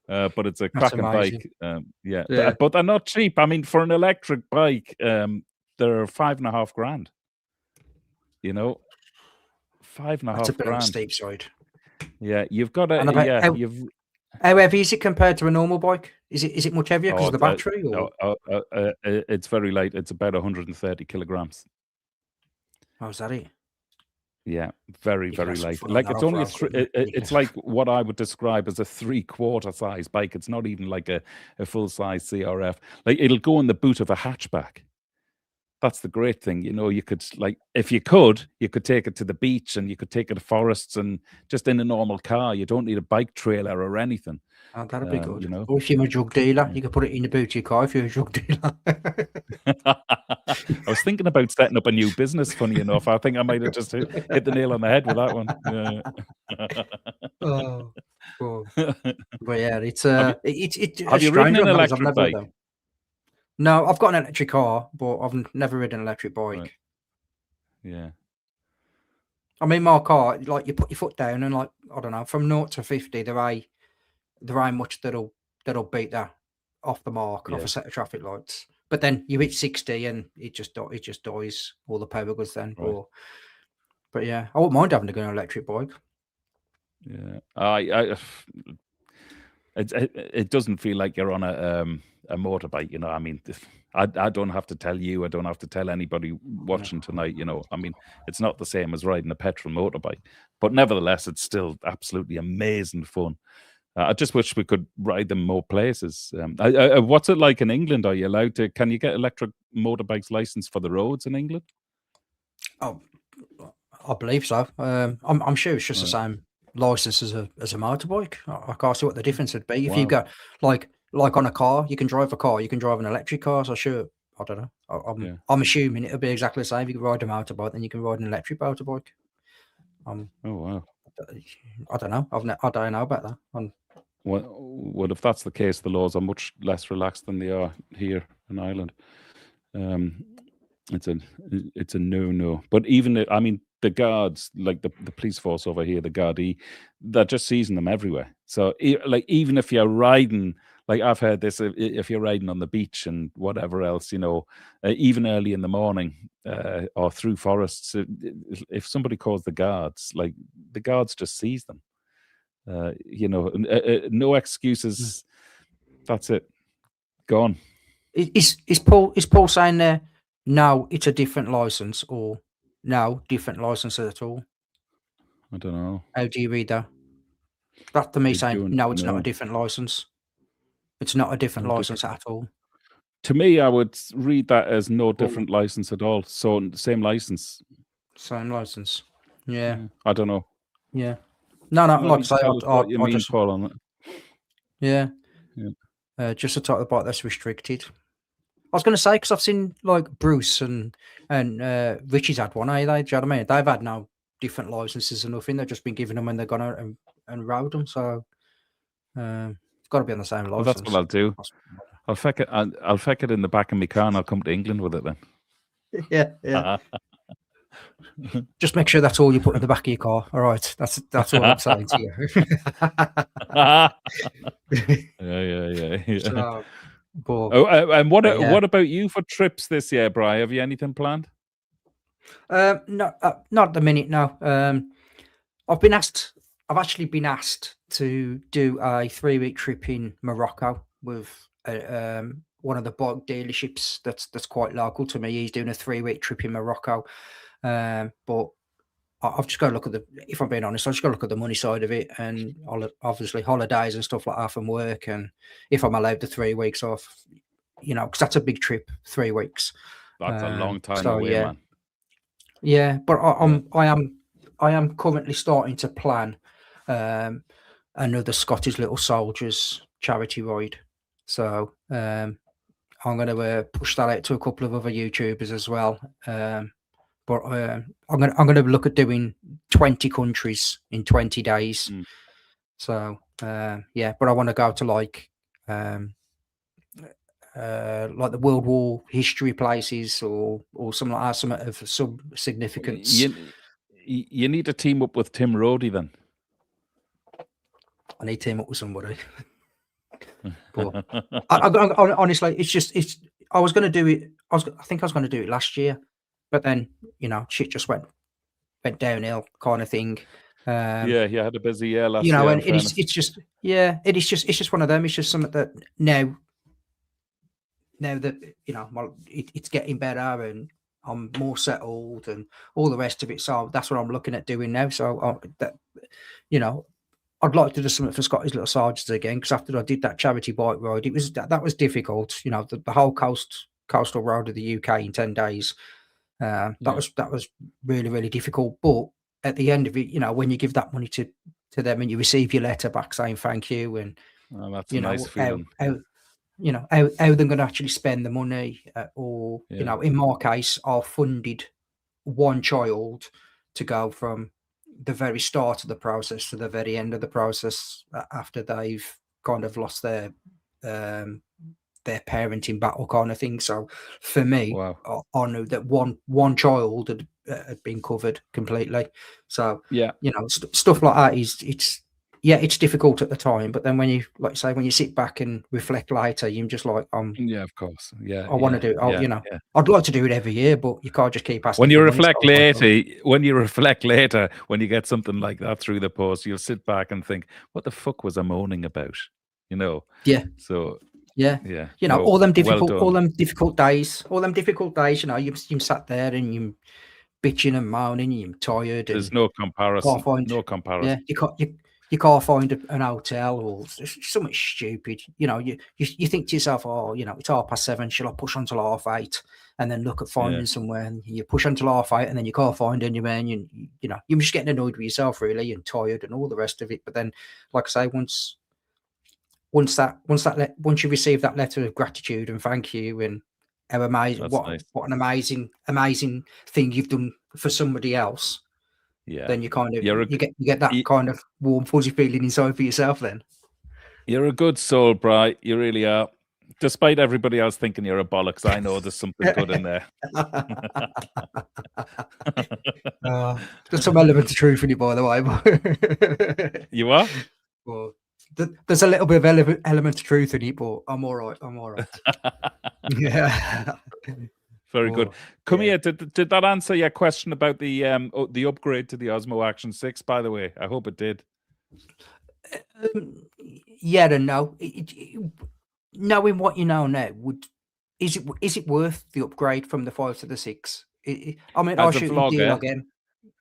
but it's a that's cracking amazing. bike. Yeah, Yeah, but they're not cheap. I mean, for an electric bike, they're 5.5 grand. You know, five and a that's a half bit on the grand. steep side. Yeah, you've got to. And about Yeah, how you've. how heavy is it compared to a normal bike? Is it much heavier because Oh, of the battery, or it's very light. It's about 130 kilograms. is that it? Yeah, very, You could very have some light. fun on Like that it's only a off-road, three. couldn't you? It's like what I would describe as a three-quarter size bike. It's not even like a full size CRF. Like it'll go in the boot of a hatchback. That's the great thing, you could like if you could take it to the beach and you could take it to forests and just in a normal car. You don't need a bike trailer or anything. Oh, that'd be good. You know. Or if you're a drug dealer, Yeah. you could put it in the boot of your car if you're a drug dealer. I was thinking about setting up a new business, funny enough. I think I might have just hit the nail on the head with that one. Yeah. Oh, cool. But yeah, it's Have you it's a have you ridden strange an one, that is. I've electric never bike? done. No, I've got an electric car, but I've never ridden an electric Right. bike. Yeah. I mean, my car, like you put your foot down and like I don't know, from 0 to 50, there ain't much that'll beat that off the mark off Yeah. a set of traffic lights. But then you hit 60 and it just dies. All the power goes then. Right. But yeah, I wouldn't mind having to go on an electric bike. Yeah. It doesn't feel like you're on a motorbike. I mean, I don't have to tell you. I don't have to tell anybody watching tonight. I mean, it's not the same as riding a petrol motorbike, but nevertheless, it's still absolutely amazing fun. I just wish we could ride them more places. What's it like in England? Are you allowed to? Can you get electric motorbikes licensed for the roads in England? Oh, I believe so. I'm sure it's just the Right. same license as a motorbike. I can't see what the difference would be. If you Wow. go like on a car, you can drive a car, you can drive an electric car. So sure, I don't know. Yeah. I'm assuming it'll be exactly the same. If you can ride a motorbike, then you can ride an electric motorbike. Oh wow. I don't know. I don't know about that. Well, if that's the case, the laws are much less relaxed than they are here in Ireland. It's a no. But even I mean, the guards, like the police force over here, the Gardaí, they're just seizing them everywhere. So like even if you're riding, like I've heard this, if you're riding on the beach and whatever else, even early in the morning or through forests, if somebody calls the guards, like the guards just seize them. No excuses. That's it. Gone. Is Paul saying there? No, it's a different license, or no different license at all? I don't know. How do you read that? That to me saying Don't no, it's not a know. different license. It's not a different No license different. at all. To me, I would read that as no Well, different license at all. So same license. same license. Yeah. I don't know. Yeah. No, like I Maybe say, tell us what you I mean, just Paul, on it. yeah, Yeah. just a type of bike that's restricted. I was going to say because I've seen like Bruce and Richie's had one. Do you know what I mean? They've had no different licenses or nothing. They've just been given them when they're gone out and rode them. So it's got to be on the same license. Well, that's what I'll do. I'll feck it in the back of my car and I'll come to England with it then. Yeah. Just make sure that's all you put in the back of your car. All right, that's all I'm saying to you. Yeah. So, and what about you for trips this year, Bri? Have you anything planned? No, not at the minute. No. I've actually been asked to do a 3-week trip in Morocco with one of the bike dealerships that's quite local to me. He's doing a 3-week trip in Morocco, but I've just got to look at if I'm being honest, I've just got to look at the money side of it, and obviously holidays and stuff like that from work, and if I'm allowed the 3 weeks off, because that's a big trip, 3 weeks. That's a long time away, man. Yeah, but I am currently starting to plan another Scottish Little Soldiers charity ride. So I'm going to push that out to a couple of other YouTubers as well. But I'm going to look at doing 20 countries in 20 days. So yeah, but I want to go to like the World War history places or something like that, some of some significance. You need to team up with Tim Rodey then. I need to team up with somebody. But honestly, I was going to do it. I think I was going to do it last year, but then shit just went downhill, kind of thing. Yeah, you had a busy year last year. And it's just it's just one of them. It's just something that now that it's getting better and I'm more settled and all the rest of it. So that's what I'm looking at doing now. So I'd like to do something for Scottish Little Sergeants again, because after I did that charity bike ride, it was that was difficult. The whole coastal road of the UK in 10 days. That was really, really difficult. But at the end of it, when you give that money to them and you receive your letter back saying thank you, and that's a nice feeling. How they're going to actually spend the money, or in my case, I've funded one child to go from the very start of the process to the very end of the process after they've kind of lost their parenting battle, kind of thing. So for me, I knew that one child had been covered completely. So stuff like that it's difficult at the time, but then when you, like say, when you sit back and reflect later, you're just like, yeah, of course, yeah, I want to do it. I'd like to do it every year, but you can't just keep asking. When you reflect later, when you get something like that through the post, you'll sit back and think, what the fuck was I moaning about? Yeah. So yeah. All them difficult days, you sat there and you bitching and moaning, you're tired. There's no comparison. Yeah, you can't find an hotel or something stupid. You think to yourself, oh, it's 7:30. Shall I push until 8:30 and then look at finding somewhere? And you push until 8:30 and then you can't find anywhere. And you're just getting annoyed with yourself, really, and tired and all the rest of it. But then, like I say, once you receive that letter of gratitude and thank you, and how amazing, what an amazing thing you've done for somebody else. Yeah. Then you kind of you get that kind of warm, fuzzy feeling inside for yourself. Then you're a good soul, Bri. You really are. Despite everybody else thinking you're a bollocks, I know there's something good in there. There's some element of truth in it, by the way. You are? Well, there's a little bit of element of truth in it, but I'm all right. Yeah. Very good. Come here. Did that answer your question about the upgrade to the Osmo Action 6, by the way? I hope it did. Yeah and no. Knowing what you know now, is it worth the upgrade from the 5 to the 6? I mean, I'll shoot in D again.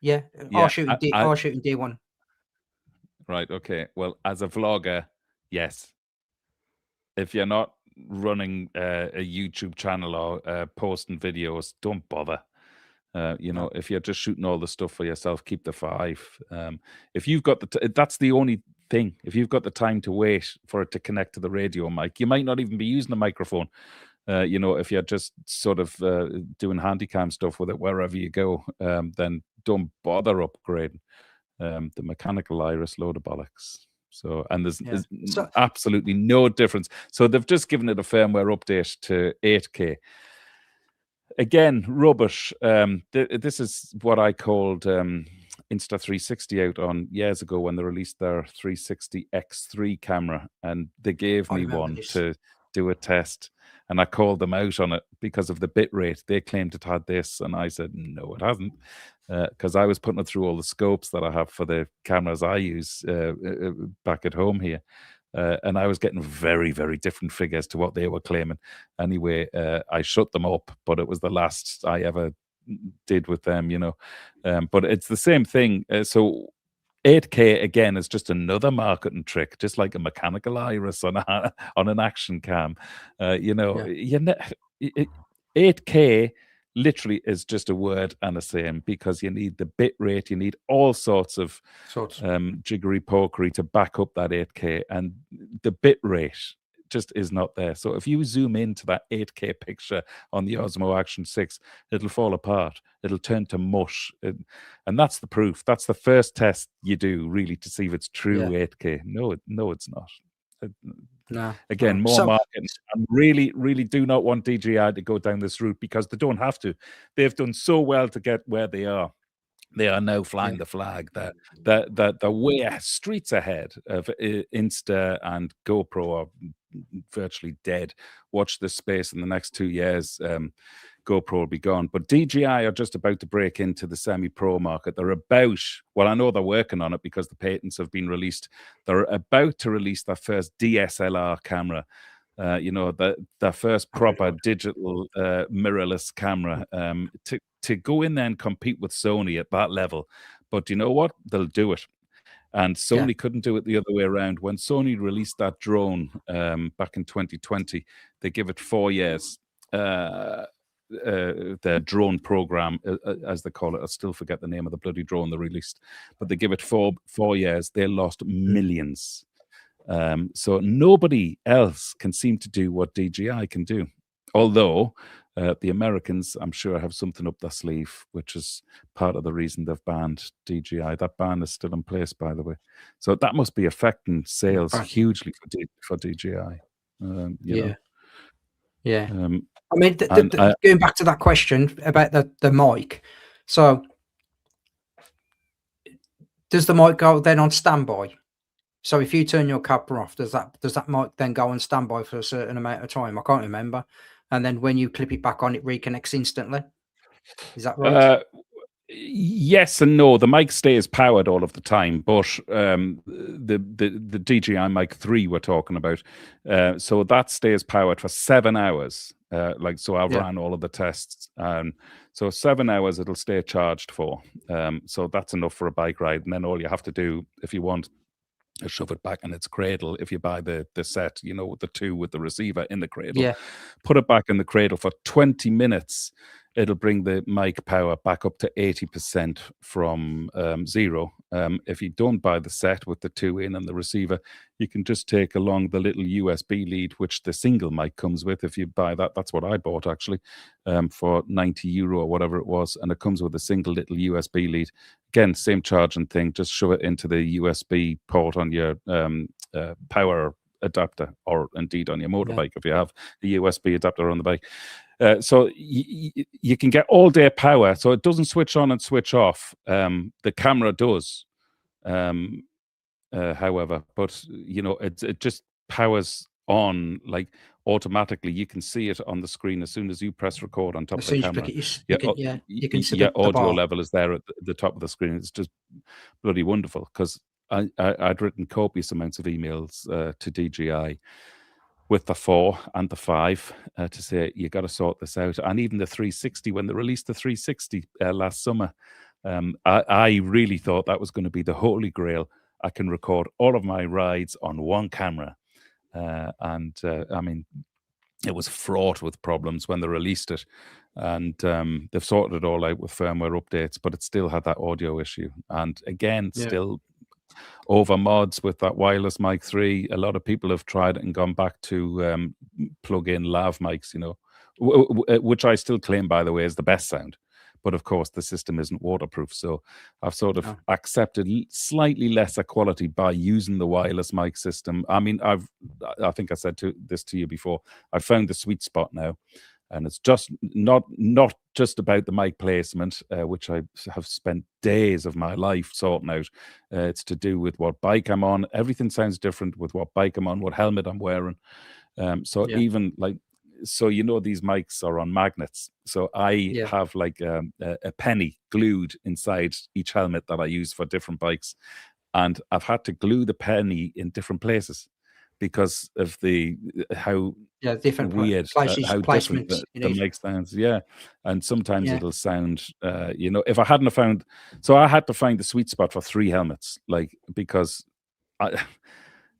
Yeah, I'll shoot in D1. Right. Okay. Well, as a vlogger, yes. If you're not running a YouTube channel or posting videos, don't bother. If you're just shooting all the stuff for yourself, keep the 5. If you've got that's the only thing. If you've got the time to wait for it to connect to the radio mic, you might not even be using a microphone. If you're just sort of doing handycam stuff with it wherever you go, then don't bother upgrading. The mechanical iris, load of bollocks. So, and there's absolutely no difference. So they've just given it a firmware update to 8K. Again, rubbish. This is what I called Insta360 out on years ago when they released their 360X3 camera, and they gave me one to do a test, and I called them out on it because of the bit rate. They claimed it had this, and I said, no, it hasn't. Because I was putting it through all the scopes that I have for the cameras I use back at home here. And I was getting very, very different figures to what they were claiming. Anyway, I shut them up, but it was the last I ever did with them, But it's the same thing. So 8K, again, is just another marketing trick, just like a mechanical iris on an action cam. 8K literally is just a word and a saying, because you need the bit rate, you need all sorts of jiggery pokery to back up that 8K, and the bit rate just is not there. So if you zoom into that 8K picture on the Osmo Action 6, it'll fall apart. It'll turn to mush. And that's the proof. That's the first test you do, really, to see if it's true 8K. No, it's not. No. Again, more marketing. I really, really do not want DJI to go down this route, because they don't have to. They've done so well to get where they are. They are now flying the flag. They're way streets ahead of Insta and GoPro are virtually dead. Watch this space in the next 2 years. GoPro will be gone. But DJI are just about to break into the semi-pro market. They're about, well, I know they're working on it because the patents have been released. They're about to release their first DSLR camera. The first proper digital mirrorless camera to go in there and compete with Sony at that level. But you know what? They'll do it. And Sony couldn't do it the other way around. When Sony released that drone back in 2020, they give it 4 years. The drone program, as they call it, I still forget the name of the bloody drone they released, but they give it 4 years. They lost millions. So nobody else can seem to do what DJI can do. Although the Americans, I'm sure, have something up their sleeve, which is part of the reason they've banned DJI. That ban is still in place, by the way. So that must be affecting sales hugely for DJI. Yeah. I mean, going back to that question about the mic. So does the mic go then on standby? So if you turn your camera off, does that mic then go on standby for a certain amount of time? I can't remember. And then when you clip it back on, it reconnects instantly. Is that right? Yes and no. The mic stays powered all of the time, but the DJI Mic 3 we're talking about, so that stays powered for 7 hours. So I've ran all of the tests. So 7 hours it'll stay charged for. So that's enough for a bike ride. And then all you have to do, if you want, shove it back in its cradle. If you buy the set, with the 2 with the receiver in the cradle, put it back in the cradle for 20 minutes. It'll bring the mic power back up to 80% from 0. If you don't buy the set with the 2 in and the receiver, you can just take along the little USB lead, which the single mic comes with. If you buy that, that's what I bought actually, for €90 or whatever it was. And it comes with a single little USB lead. Again, same charging thing, just shove it into the USB port on your power adapter, or indeed on your motorbike if you have the USB adapter on the bike. So you can get all day power. So it doesn't switch on and switch off. The camera does, however, but it just powers on like automatically. You can see it on the screen as soon as you press record on top of the camera. You can see your audio bar level is there at the top of the screen. It's just bloody wonderful, because I'd written copious amounts of emails to DJI with the 4 and the 5 to say, you got to sort this out. And even the 360, when they released the 360 last summer, I really thought that was going to be the holy grail. I can record all of my rides on one camera. I mean, it was fraught with problems when they released it. And they've sorted it all out with firmware updates, but it still had that audio issue. And again, still over mods with that wireless mic 3. A lot of people have tried it and gone back to plug-in lav mics, which I still claim, by the way, is the best sound. But of course, the system isn't waterproof. So I've sort of accepted slightly lesser quality by using the wireless mic system. I mean, I think I said this to you before. I found the sweet spot now. And it's just not just about the mic placement, which I have spent days of my life sorting out. It's to do with what bike I'm on. Everything sounds different with what bike I'm on, what helmet I'm wearing. Even like, so these mics are on magnets. So I have like a penny glued inside each helmet that I use for different bikes. And I've had to glue the penny in different places because of how different weird, places, how different the mic sounds. And sometimes it'll sound, if I hadn't have found, so I had to find the sweet spot for 3 helmets, like, because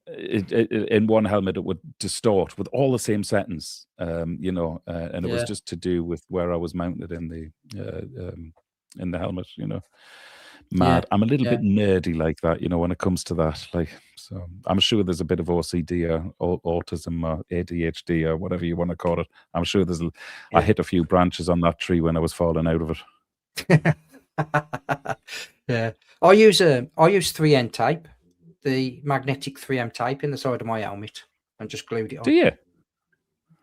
in one helmet it would distort with all the same settings, and it was just to do with where I was mounted in the helmet, Mad. I'm a little bit nerdy like that, when it comes to that. Like, so I'm sure there's a bit of OCD or autism or ADHD or whatever you want to call it. I'm sure I hit a few branches on that tree when I was falling out of it. I use 3M tape, the magnetic 3M tape in the side of my helmet, and just glued it on. Do you?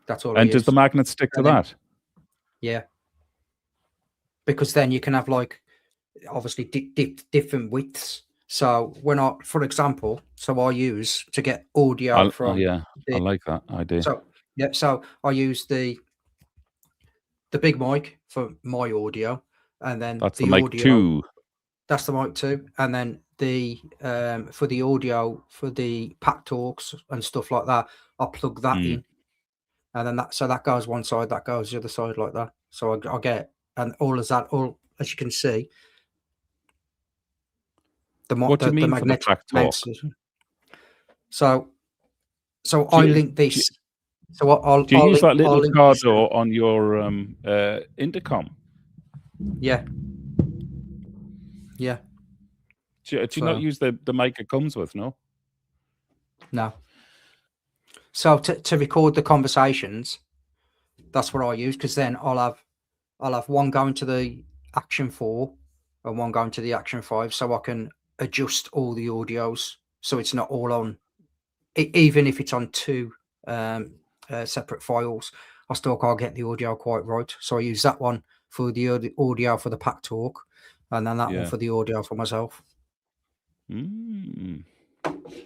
That's all. And does the magnet stick to that? Yeah. Because then you can have like obviously different widths. So when for example, I use to get audio from yeah, I like that idea. So I use the big mic for my audio, and then That's the the mic audio. 2. That's the mic 2, and then the for the audio for the pack talks and stuff like that, I plug that in, and then that goes one side, that goes the other side like that. So I get, and all as you can see, What do you mean for the magnetic pack talk? mounts. So I link this. So do you use that little card this on your intercom? Yeah. Yeah. Do you not use the mic it comes with? No. No. So to record the conversations, that's what I use, because then I'll have one going to the Action 4 and one going to the Action 5, so I can adjust all the audios so it's not all on. Even if it's on two separate files, I still can't get the audio quite right. So I use that one for the audio for the pack talk, and then that one for the audio for myself.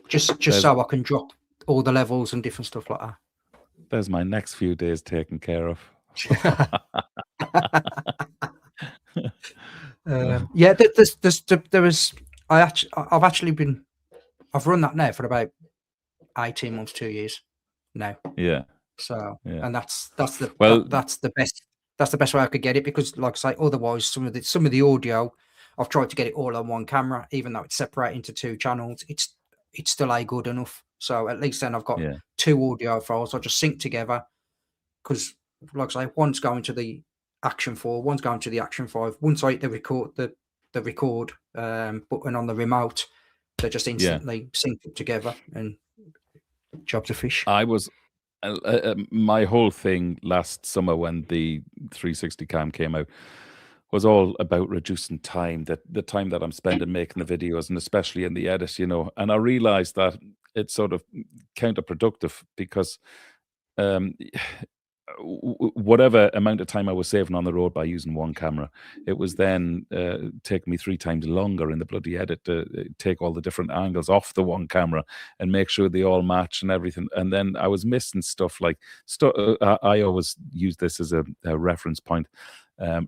Just so I can drop all the levels and different stuff like that. There's my next few days taken care of. Yeah, I've run that now for about 18 months, 2 years now. Yeah. So yeah. And that's the best way I could get it, because like I say, otherwise some of the audio, I've tried to get it all on one camera, even though it's separated into two channels. It's still ain't good enough. So at least then I've got two audio files. I just sync together, because like I say, one's going to the Action 4, one's going to the Action 5. Once I hit the record button on the remote, they just instantly sync up together, and job's a fish. I was my whole thing last summer when the 360 cam came out was all about reducing time, that the time that I'm spending making the videos, and especially in the edit, and I realized that it's sort of counterproductive, because whatever amount of time I was saving on the road by using one camera, it was then taking me 3 times longer in the bloody edit to take all the different angles off the one camera and make sure they all match and everything. And then I was missing stuff like I always use this as a reference point.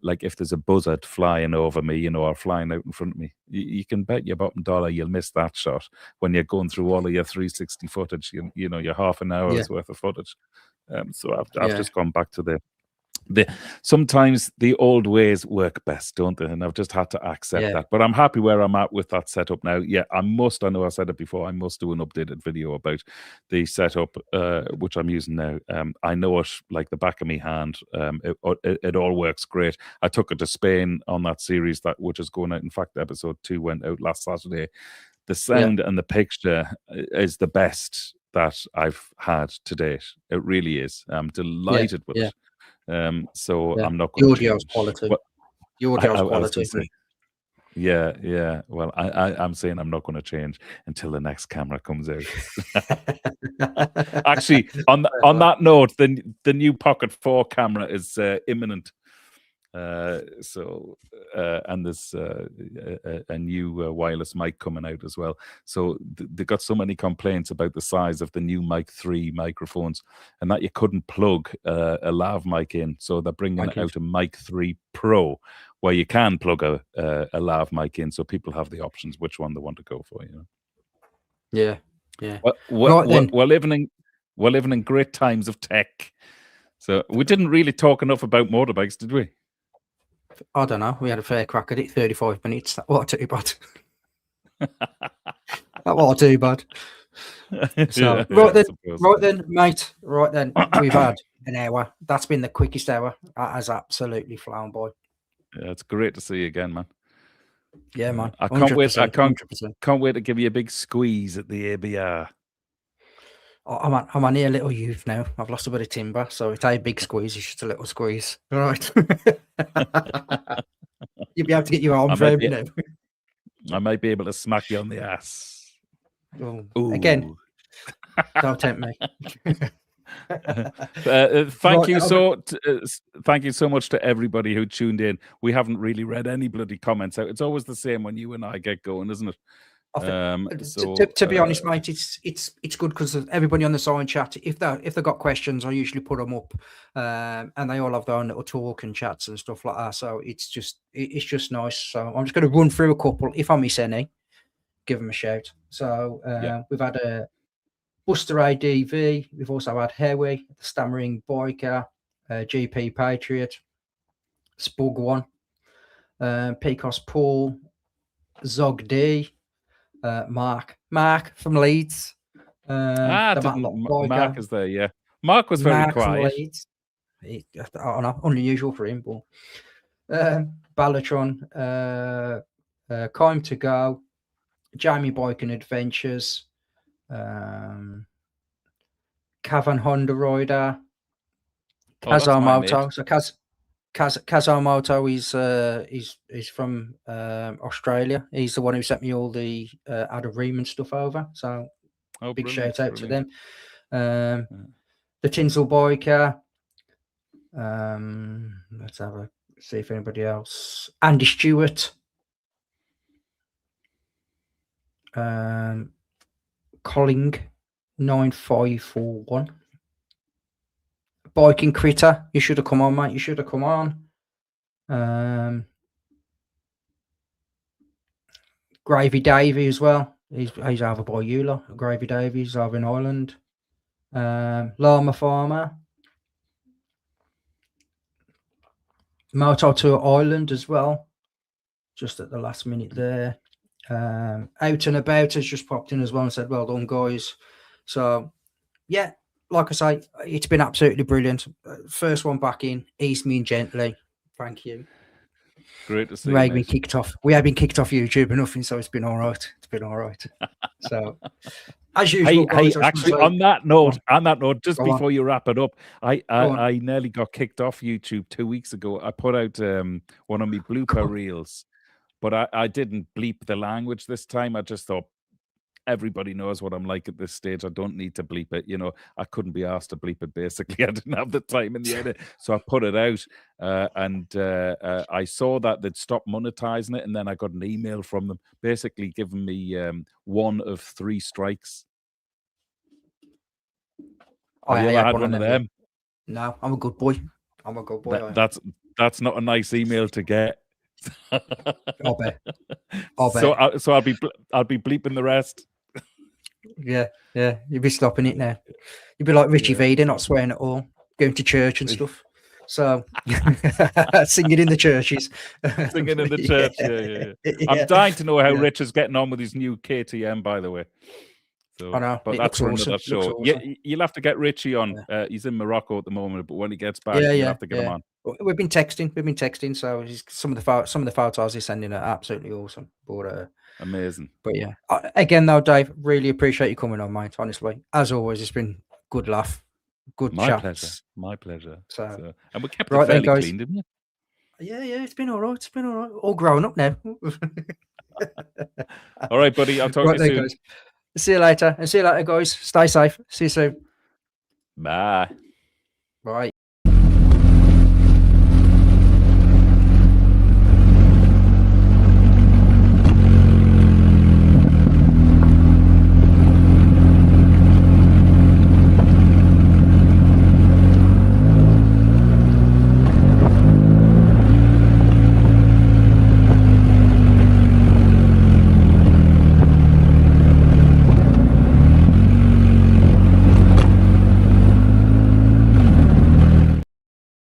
Like if there's a buzzard flying over me, or flying out in front of me, you can bet your bottom dollar you'll miss that shot when you're going through all of your 360 footage. Your half an hour's worth of footage. So I've just gone back to the sometimes the old ways work best, don't they? And I've just had to accept that. But I'm happy where I'm at with that setup now. Yeah, I know I said it before, I must do an updated video about the setup which I'm using now. I know it like the back of my hand. It all works great. I took it to Spain on that series which is going out. In fact, episode 2 went out last Saturday. The sound and the picture is the best that I've had to date. It really is. I'm delighted with it. So I'm not going to change. Quality. The audio's quality. Yeah. Well, I'm saying I'm not going to change until the next camera comes out. Actually, on that note, the new Pocket 4 camera is imminent. And there's a new wireless mic coming out as well. So they got so many complaints about the size of the new Mic 3 microphones, and that you couldn't plug a lav mic in. So they're bringing out a Mic 3 Pro, where you can plug a lav mic in, so people have the options which one they want to go for. Yeah. We're living in great times of tech. So we didn't really talk enough about motorbikes, did we? I don't know. We had a fair crack at it. 35 minutes. That wasn't too bad. That wasn't too bad. So right then, mate. Right then, we've had an hour. That's been the quickest hour. That has absolutely flown by. Yeah, it's great to see you again, man. Yeah, man. I can't wait. I can't wait to give you a big squeeze at the ABR. I'm a near little youth now. I've lost a bit of timber, so it's a big squeeze. It's just a little squeeze. All right. You'll be able to get your arms around me now. I might be able to smack you on the ass. Again, don't tempt me. Thank you thank you so much to everybody who tuned in. We haven't really read any bloody comments out. It's always the same when you and I get going, isn't it? To be honest, mate, it's good because everybody on the sign chat, if they've got questions, I usually put them up, and they all have their own little talk and chats and stuff like that. So it's just nice. So I'm just going to run through a couple. If I miss any, give them a shout. So we've had a Buster ADV. We've also had Hewy, the Stammering Biker, GP Patriot, Spug One, Pecos Paul, Zog D. Mark from Leeds. Mark is there, yeah. Mark was very quiet. I don't know, unusual for him, but Ballatron, Kime to Go, Jamie Bike and Adventures, Cavan Honda Rider, Kazamoto. So Kazamoto is from Australia. He's the one who sent me all the Adam Reman stuff over. So big shout out to them. The Tinsel Biker. Let's see if anybody else. Andy Stewart. Colling 9541. Biking Critter, you should have come on, mate. You should have come on. Gravy Davy as well. He's over by Eula. Gravy Davy's over in Ireland. Llama Farmer. Moto Tour Ireland as well. Just at the last minute there. Out and About has just popped in as well and said, well done, guys. So, yeah. Like I say, it's been absolutely brilliant. First one back in, ease me in gently. Thank you. Great to see you. We have been kicked off YouTube and nothing, so it's been all right. It's been all right. So, as usual, guys, actually, on that note, just before you wrap it up, I nearly got kicked off YouTube 2 weeks ago. I put out one of my blooper reels, but I didn't bleep the language this time. I just thought, everybody knows what I'm like at this stage. I don't need to bleep it. You know, I couldn't be asked to bleep it, basically. I didn't have the time in the edit. So I put it out and I saw that they'd stopped monetizing it. And then I got an email from them basically giving me 1 of 3 strikes. Have you ever had one of them? No, I'm a good boy. That's not a nice email to get. I'll bet. So I'll be bleeping the rest. Yeah, you'll be stopping it now. You'll be like Richie Vida, not swearing at all, going to church and stuff. So singing in the churches. Singing in the church, yeah. I'm dying to know how Rich is getting on with his new KTM, by the way. So, I know, but that's for another show. Awesome. You'll have to get Richie on. He's in Morocco at the moment, but when he gets back, you'll have to get him on. We've been texting. So some of the photos he's sending are absolutely awesome. But amazing. But yeah, again though, Dave, really appreciate you coming on, mate. Honestly, as always, it's been good laugh, good chat. My pleasure. So and we kept it fairly clean, didn't you? Yeah, it's been all right. All grown up now. All right, buddy. I'll talk to you soon. Guys. See you later, guys. Stay safe. See you soon. Bye. Bye.